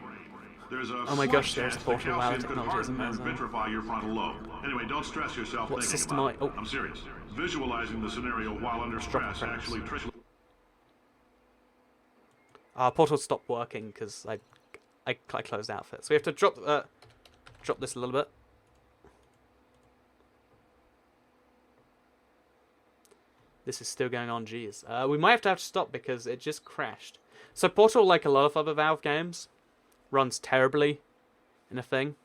There's a Oh my gosh, there's chance portal. the Wow, the calcium could technology is harden and amazing. vitrify your frontal lobe. Anyway, don't stress yourself What thinking system about it. I- oh. I'm serious. Visualizing the scenario while under Drop stress the premise. actually tricks. Our portal stopped working because I closed out of it. So we have to drop this a little bit. This is still going on, geez. We might have to stop because it just crashed. So Portal, like a lot of other Valve games, runs terribly in a thing.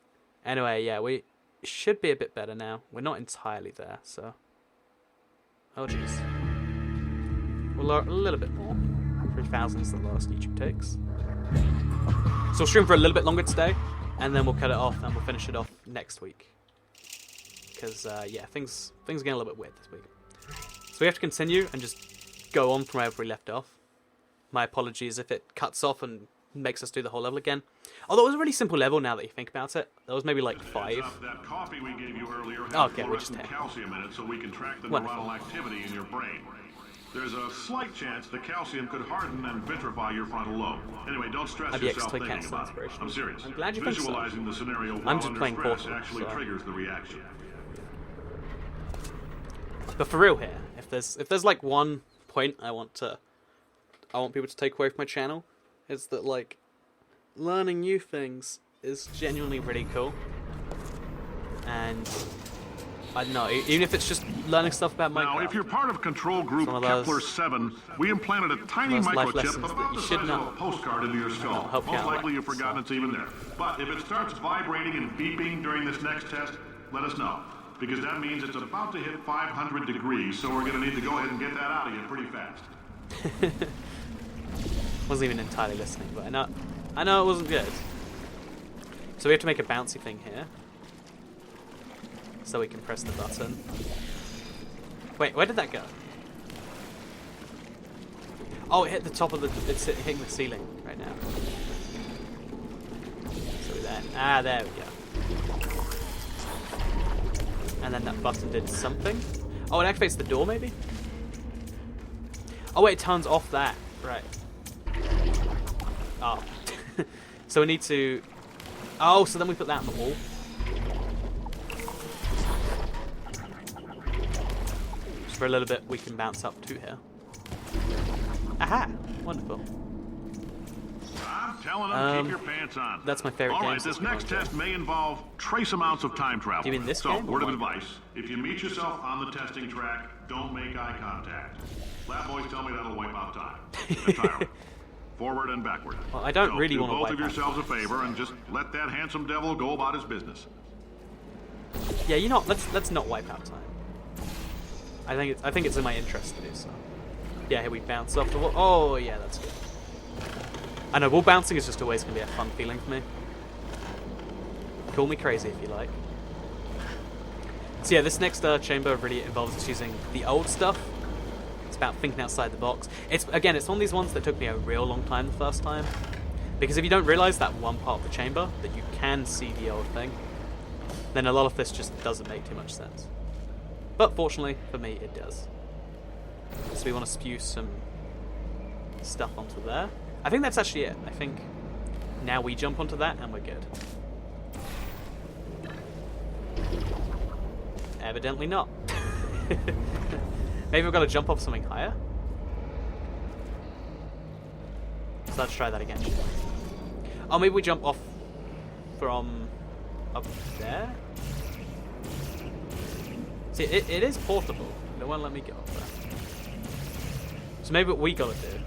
Anyway, yeah, we should be a bit better now. We're not entirely there, so... Oh, jeez. We'll a little bit more. 3,000 is the lowest YouTube takes. So we'll stream for a little bit longer today, and then we'll cut it off, and we'll finish it off next week. Because, yeah, things are getting a little bit weird this week. So we have to continue and just go on from wherever we left off. My apologies if it cuts off and makes us do the whole level again. Although it was a really simple level now that you think about it. There was maybe like 5. That coffee we gave you earlier had Okay, we just fluorescent have. calcium in it, so we can track the Wonderful. neuronal activity in your brain. There's a slight chance the calcium could harden and vitrify your frontal lobe. Anyway, don't stress IBX yourself toy thinking cats about it. inspiration. I'm serious. I'm glad you think so. Visualizing the scenario I'm while just under playing stress Portal, actually so- triggers the reaction. But for real here, if there's like one point I want people to take away from my channel, is that like learning new things is genuinely really cool. And I don't know, even if it's just learning stuff about Minecraft. Now, if you're part of control group Some of those- Kepler-7, we implanted a tiny those life microchip lessons that about you the should size know. of a postcard into your skull. help you Most out, likely you've so- forgotten it's even there. But if it starts vibrating and beeping during this next test, let us know. Because that means it's about to hit 500 degrees, so we're going to need to go ahead and get that out of you pretty fast. Wasn't even entirely listening, but I know it wasn't good. So we have to make a bouncy thing here. So we can press the button. Wait, where did that go? Oh, it hit the top of the... It's hitting the ceiling right now. So there. There we go. And then that button did something. Oh, it activates the door, maybe? Oh, wait, it turns off that. Right. Oh. So we need to... Oh, so then we put that on the wall. Just for a little bit, we can bounce up to here. Aha! Wonderful. I'm telling them, keep your pants on. That's my favorite All game right, this system next on there. test may involve trace amounts of time travel. Do you mean this so, game or word of what? advice, if you meet yourself on the testing track, don't make eye contact. Lab boys tell me that'll wipe out time. Entirely. Forward and backward. Well, I don't so really do want to both wipe of out yourselves time. a favor and just let that handsome devil go about his business. Yeah, you know, let's not wipe out time. I think it's in my interest to do so. Yeah, here we bounce off the wall. Oh, yeah, that's good. I know, wall bouncing is just always going to be a fun feeling for me. Call me crazy if you like. So yeah, this next chamber really involves us using the old stuff. It's about thinking outside the box. It's one of these ones that took me a real long time the first time. Because if you don't realise that one part of the chamber, that you can see the old thing, then a lot of this just doesn't make too much sense. But fortunately, for me, it does. So we want to spew some stuff onto there. I think that's actually it. I think now we jump onto that and we're good. Evidently not. Maybe we've got to jump off something higher? So let's try that again. Oh, maybe we jump off from up there? See, it is portable. It won't let me get up there. So maybe what we gotta do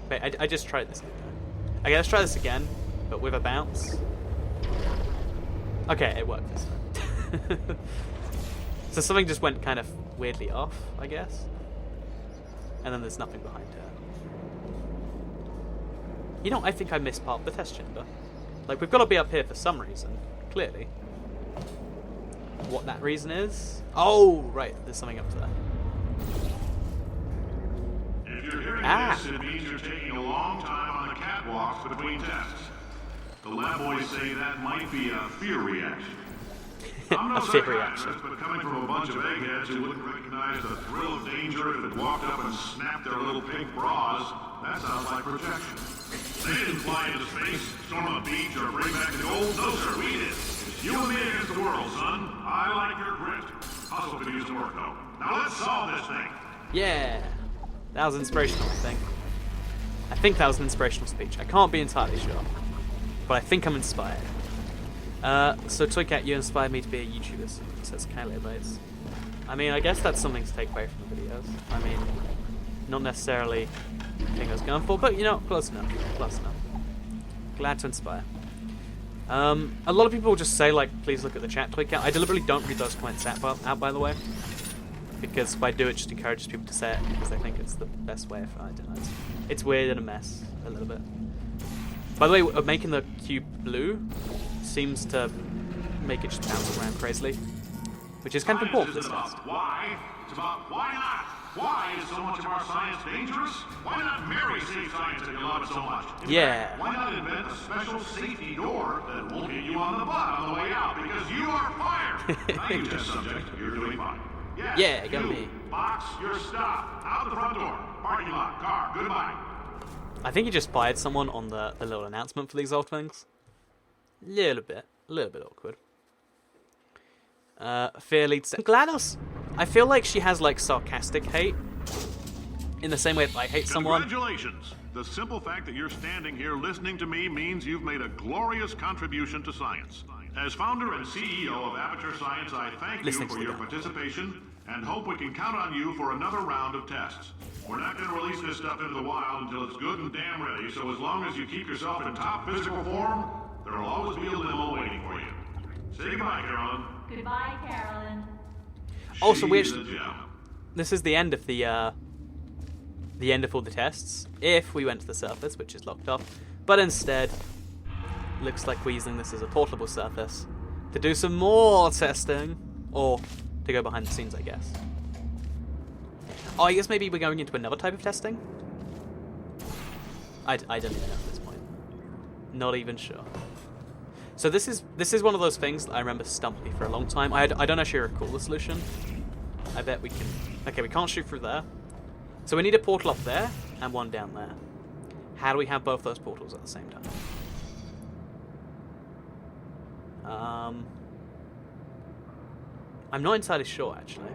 Wait, I just tried this. Okay, let's try this again, but with a bounce. Okay, it worked this time. So something just went kind of weirdly off, I guess. And then there's nothing behind her. You know, I think I missed part of the test chamber. Like, we've got to be up here for some reason, clearly. What that reason is? Oh, right, there's something up there. If you're hearing this, it means you're taking a long time on the catwalks between tests. The lab boys say that might be a fear reaction. I'm no A fear psychiatrist, reaction. but coming from a bunch of eggheads who wouldn't recognize the thrill of danger if it walked up and snapped their little pink bras, that sounds like protection. They didn't fly into space, storm a beach, or bring back the gold. No, sir, we did. It's you and me against the world, son. I like your grit. Hustle could use some work, though. Now let's solve this thing. Yeah, that was inspirational, I think. I think that was an inspirational speech. I can't be entirely sure, but I think I'm inspired. So Toycat, you inspired me to be a YouTuber, says KLaDOS. I mean, I guess that's something to take away from the videos. I mean, not necessarily the thing I was going for, but you know, close enough. Close enough. Glad to inspire. A lot of people just say, like, please look at the chat, Toycat. I deliberately don't read those comments out, by the way. Because if I do, it just encourages people to say it, because they think it's the best way. I don't know. It's weird and a mess, a little bit. By the way, making the cube blue seems to make it just bounce around crazily, which is kind of important for this Science test. isn't about why, it's about why not. Why is so much of our science dangerous? Why not marry safe science if you love it so much? In Yeah. fact, why not invent a special safety door that won't hit you on the butt on the way out because you are fired? Now you test subject, you're doing fine. Yes, Yeah, got you, me. Box, you're stopped. Out the front door. Parking lot, car, goodbye. I think he just fired someone on the little announcement for these old things. A little bit awkward. Fear leads to GLaDOS. I feel like she has like sarcastic hate, in the same way that I hate someone. Congratulations. The simple fact that you're standing here listening to me means you've made a glorious contribution to science. As founder and CEO of Aperture Science, I thank you Listening to for the your guy. participation and hope we can count on you for another round of tests. We're not going to release this stuff into the wild until it's good and damn ready, so as long as you keep yourself in top physical form, there will always be a limo waiting for you. Say goodbye, Carolyn. Goodbye, Carolyn. Also, She's a gem. this is the end of the end of all the tests. If we went to the surface, which is locked off, but instead, looks like we're using this as a portable surface to do some more testing, or to go behind the scenes, I guess. Oh, I guess maybe we're going into another type of testing? I don't even know at this point. Not even sure. So this is one of those things that I remember stumped me for a long time. I don't actually recall the solution. I bet we can... Okay, we can't shoot through there. So we need a portal up there, and one down there. How do we have both those portals at the same time? I'm not entirely sure, actually.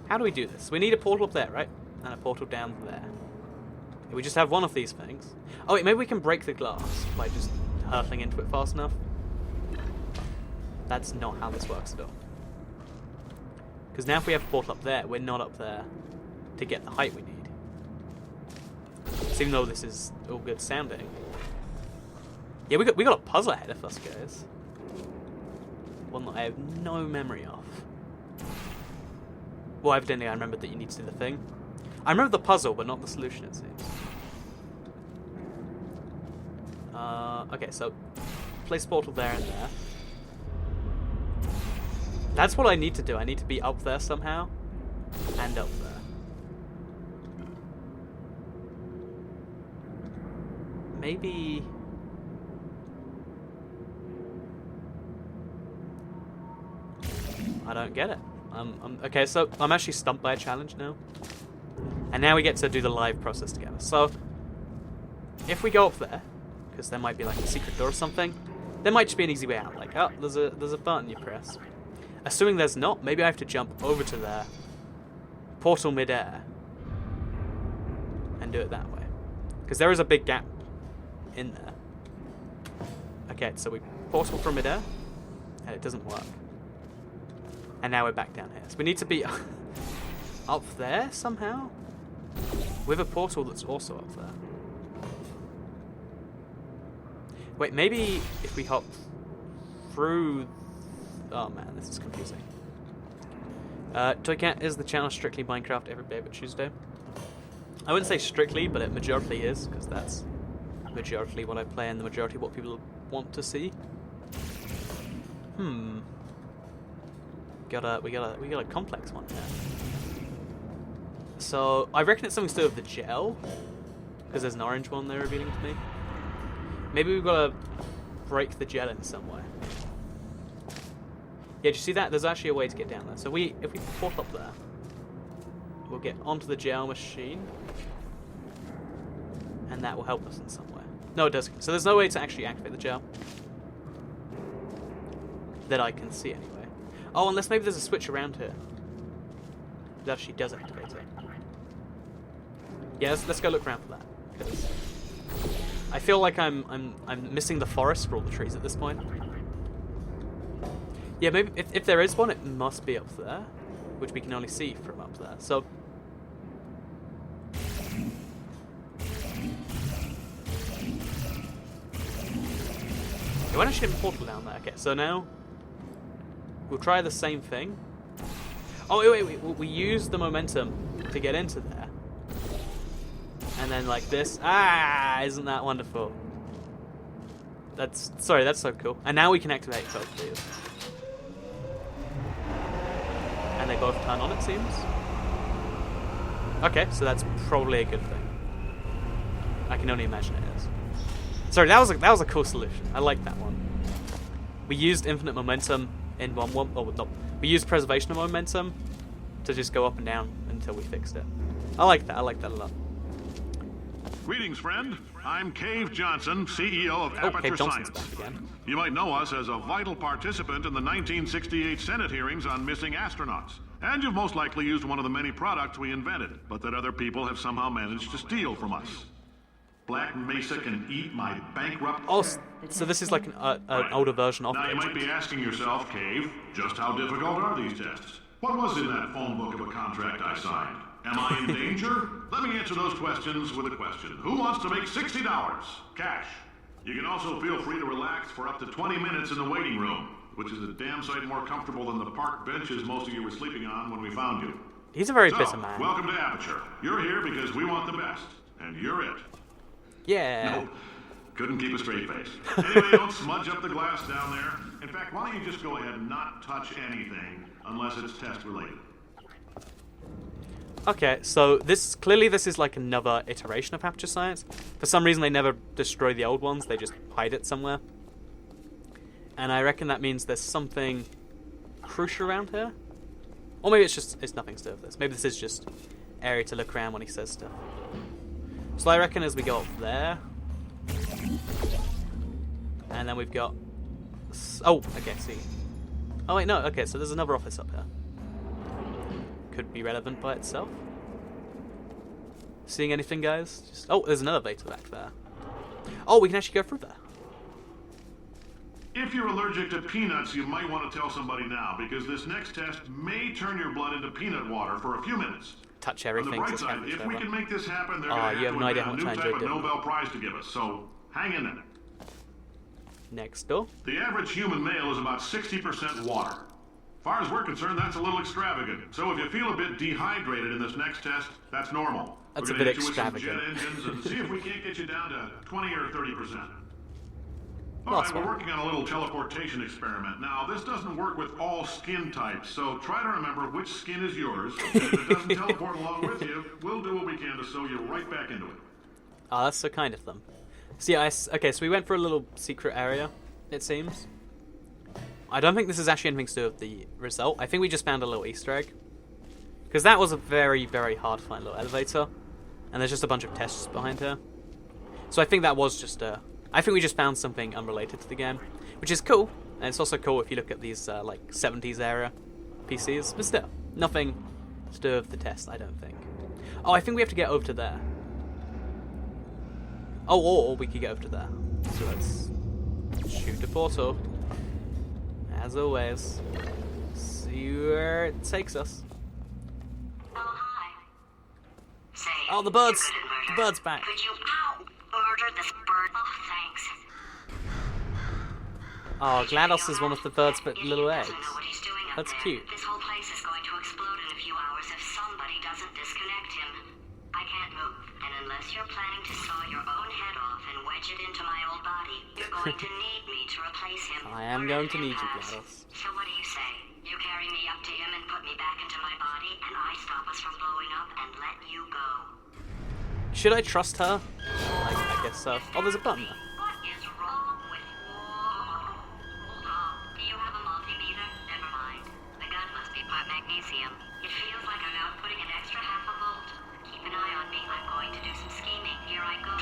How do we do this? We need a portal up there, right? And a portal down there. We just have one of these things. Oh wait, maybe we can break the glass by just hurtling into it fast enough. That's not how this works at all. Because now if we have a portal up there, we're not up there to get the height we need. So even though this is all good sounding. Yeah, we got a puzzle ahead of us, guys. One that I have no memory of. Well, evidently I remembered that you need to do the thing. I remember the puzzle, but not the solution, it seems. Okay, so place portal there and there. That's what I need to do. I need to be up there somehow, and up there. Maybe... I don't get it. Okay, so I'm actually stumped by a challenge now. And now we get to do the live process together. So, if we go up there, because there might be like a secret door or something, there might just be an easy way out. Like, oh, there's a button you press. Assuming there's not, maybe I have to jump over to there, portal midair, and do it that way. Because there is a big gap in there. Okay, so we portal from midair, and it doesn't work. And now we're back down here. So we need to be... up there somehow? With a portal that's also up there. Wait, maybe if we hop through... Oh man, this is confusing. Toycat is the channel strictly Minecraft every day but Tuesday. I wouldn't say strictly, but it majority is, because that's majority what I play and the majority what people want to see. We got a complex one here. So I reckon it's something to do with the gel, because there's an orange one they're revealing to me. Maybe we've got to break the gel in some way. Yeah, do you see that? There's actually a way to get down there. So if we pop up there, we'll get onto the gel machine, and that will help us in some way. No, it doesn't. So there's no way to actually activate the gel that I can see anyway. Oh, unless maybe there's a switch around here that actually does activate it. Yeah, let's go look around for that, because I feel like I'm missing the forest for all the trees at this point. Yeah, maybe if there is one, it must be up there, which we can only see from up there. So why don't you get a portal down there? Okay, so now we'll try the same thing. Oh wait, we use the momentum to get into there. And then like this. Ah, isn't that wonderful? That's so cool. And now we can activate both of these. And they both turn on, it seems. Okay, so that's probably a good thing. I can only imagine it is. Sorry, that was a cool solution. I like that one. We used infinite momentum in one. Oh no, we used preservation of momentum to just go up and down until we fixed it. I like that. I like that a lot. Greetings, friend. I'm Cave Johnson, CEO of Aperture Cave Johnson's Science. back again. You might know us as a vital participant in the 1968 Senate hearings on missing astronauts. And you've most likely used one of the many products we invented, but that other people have somehow managed to steal from us. Black Mesa can eat my bankrupt... Oh, so this is like an older version of Now it. you might be asking yourself, Cave, just how difficult are these tests? What was in that phone book of a contract I signed? Am I in danger? Let me answer those questions with a question. Who wants to make $60? Cash. You can also feel free to relax for up to 20 minutes in the waiting room, which is a damn sight more comfortable than the park benches most of you were sleeping on when we found you. He's a very bitter man. Welcome to Aperture. You're here because we want the best, and you're it. Yeah. Nope. Couldn't keep a straight face. Anyway, don't smudge up the glass down there. In fact, why don't you just go ahead and not touch anything unless it's test related. Okay, so this is like another iteration of Aperture Science. For some reason, they never destroy the old ones; they just hide it somewhere. And I reckon that means there's something crucial around here, or maybe it's nothing to do with this. Maybe this is just area to look around when he says stuff. So I reckon as we go up there, and then we've got. Oh, okay. See. Oh wait, no. Okay, so there's another office up here. Could be relevant by itself. Seeing anything, guys? Oh, there's an elevator back there. Oh, we can actually go through there. If you're allergic to peanuts, you might want to tell somebody now, because this next test may turn your blood into peanut water for a few minutes. Touch On everything. the bright side, if we can make this happen, they're Oh, going to you have have to no idea invent how a much new I type enjoyed of doing Nobel Prize to give us, so hang in there. Next door. The average human male is about 60% water. As far as we're concerned, that's a little extravagant. So if you feel a bit dehydrated in this next test, that's normal. That's We're a gonna bit hit you with some extravagant. jet engines and see if we can't get you down to 20 or 30%. All Well, right, we're working on a little teleportation experiment. Now, this doesn't work with all skin types, so try to remember which skin is yours. And if it doesn't teleport along with you, we'll do what we can to sew you right back into it. Oh, that's so kind of them. So yeah, okay, so we went for a little secret area, it seems. I don't think this is actually anything to do with the result. I think we just found a little Easter egg. Because that was a very, very hard to find little elevator. And there's just a bunch of tests behind here. So I think that was just I think we just found something unrelated to the game. Which is cool. And it's also cool if you look at these, like, 70s era PCs. But still, nothing to do with the test, I don't think. Oh, I think we have to get over to there. Oh, or we could get over to there. So let's shoot the portal. As always. See where it takes us. Oh, Say, Oh, the birds! you couldn't murder. The bird's back. Could you murder this bird? Oh, thanks. Oh, GLaDOS is one of the birds with Idiot little doesn't eggs. know what he's doing up That's there. cute. This whole place is going to explode in a few hours if somebody doesn't disconnect him. I can't move, and unless you're planning to saw your own head off and wedge it into my old body, you're going to need me to replace him. I am Or going let to him need you, pass. GLaDOS. So what do you say? You carry me up to him and put me back into my body, and I stop us from blowing up and let you go. Should I trust her? I guess so. Oh, there's a button there. What is wrong with you? Do you have a multimeter? Never mind. The gun must be part magnesium. It feels like I'm outputting an extra half a volt. Keep an eye on me. I'm going to do some scheming. Here I go.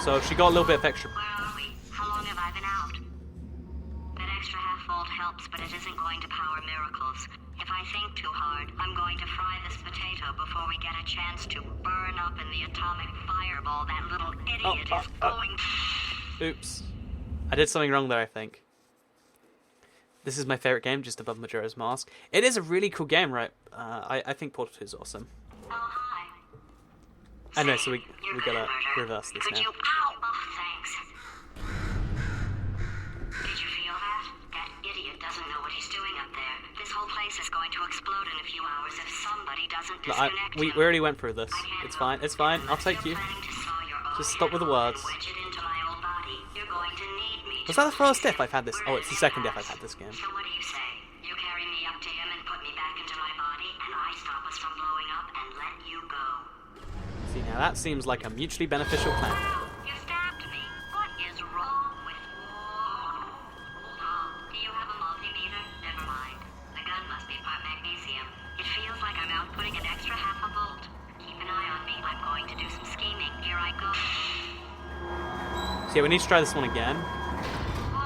So she got a little bit of extra. Where are we? How long have I been out? That extra half volt helps, but it isn't going to power miracles. If I think too hard, I'm going to fry this potato before we get a chance to burn up in the atomic fireball that little idiot is going. Oops. I did something wrong there, I think. This is my favorite game, just above Majora's Mask. It is a really cool game, right? I think Portal 2 is awesome. Oh, hi. I know, so we You're gotta good, murder. reverse this Could now. you? Ow! Oh, thanks. Did you feel that? That idiot doesn't know what he's doing up there. This whole place is going to explode in a few hours if somebody doesn't Look, disconnect we him. already went through this. I can't It's fine, it's fine. I'll take you. Just stop with the words. Was that the first death I've had this? Oh, it's the second death I've had this game. So what do you say? You carry me up to him and put me back into my body, and I stop us from blowing up and let you go. See, now that seems like a mutually beneficial plan. You stabbed me. What is wrong with you? Do you have a multimeter? Never mind. The gun must be part magnesium. It feels like I'm outputting an extra half a volt. Keep an eye on me. I'm going to do some scheming. Here I go. So yeah, we need to try this one again.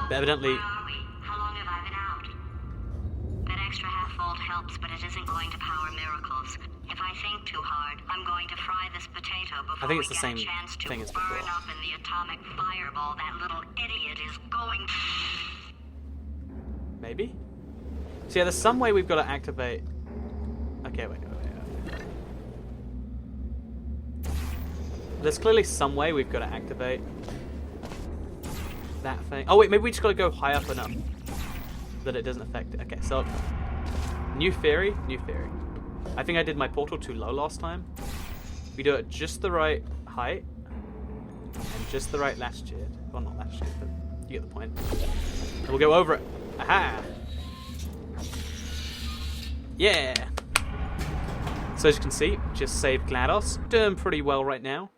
But evidently... Where are we? How long have I been out? That extra half volt helps, but it isn't going to power miracles. If I think too hard, I'm going to fry this potato before I think it's we the get same a chance to thing as burn before. up in the atomic fireball that little idiot is going. Maybe? So yeah, there's some way we've got to activate... Okay, wait. There's clearly some way we've got to activate that thing. Oh wait, maybe we just got to go high up enough that it doesn't affect it. Okay, so new theory. I think I did my portal too low last time. We do it just the right height and just the right latitude. Well, not latitude, but you get the point. And we'll go over it. Aha! Yeah! So as you can see, just saved GLaDOS. Doing pretty well right now.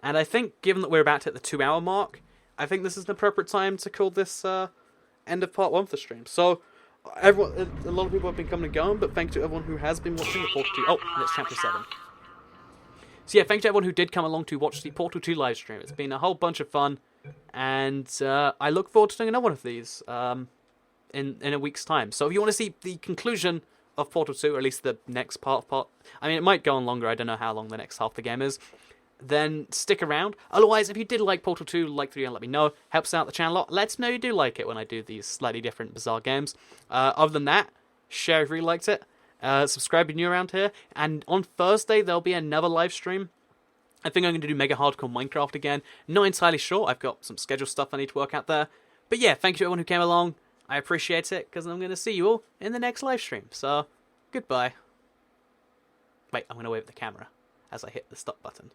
And I think, given that we're about to hit the 2-hour mark, I think this is an appropriate time to call this end of part 1 of the stream. So, everyone, a lot of people have been coming and going, but thank you to everyone who has been watching the Portal 2. Oh, and it's chapter 7. So yeah, thank you to everyone who did come along to watch the Portal 2 live stream. It's been a whole bunch of fun, and I look forward to doing another one of these in a week's time. So if you want to see the conclusion of Portal 2, or at least the next part, I mean, it might go on longer, I don't know how long the next half of the game is, then stick around. Otherwise, if you did like Portal 2, like the video, let me know. Helps out the channel a lot. Let us know you do like it when I do these slightly different, bizarre games. Other than that, share if you really liked it. Subscribe if you're new around here. And on Thursday, there'll be another live stream. I think I'm going to do Mega Hardcore Minecraft again. Not entirely sure. I've got some schedule stuff I need to work out there. But yeah, thank you to everyone who came along. I appreciate it, because I'm going to see you all in the next live stream. So, goodbye. Wait, I'm going to wave at the camera as I hit the stop button.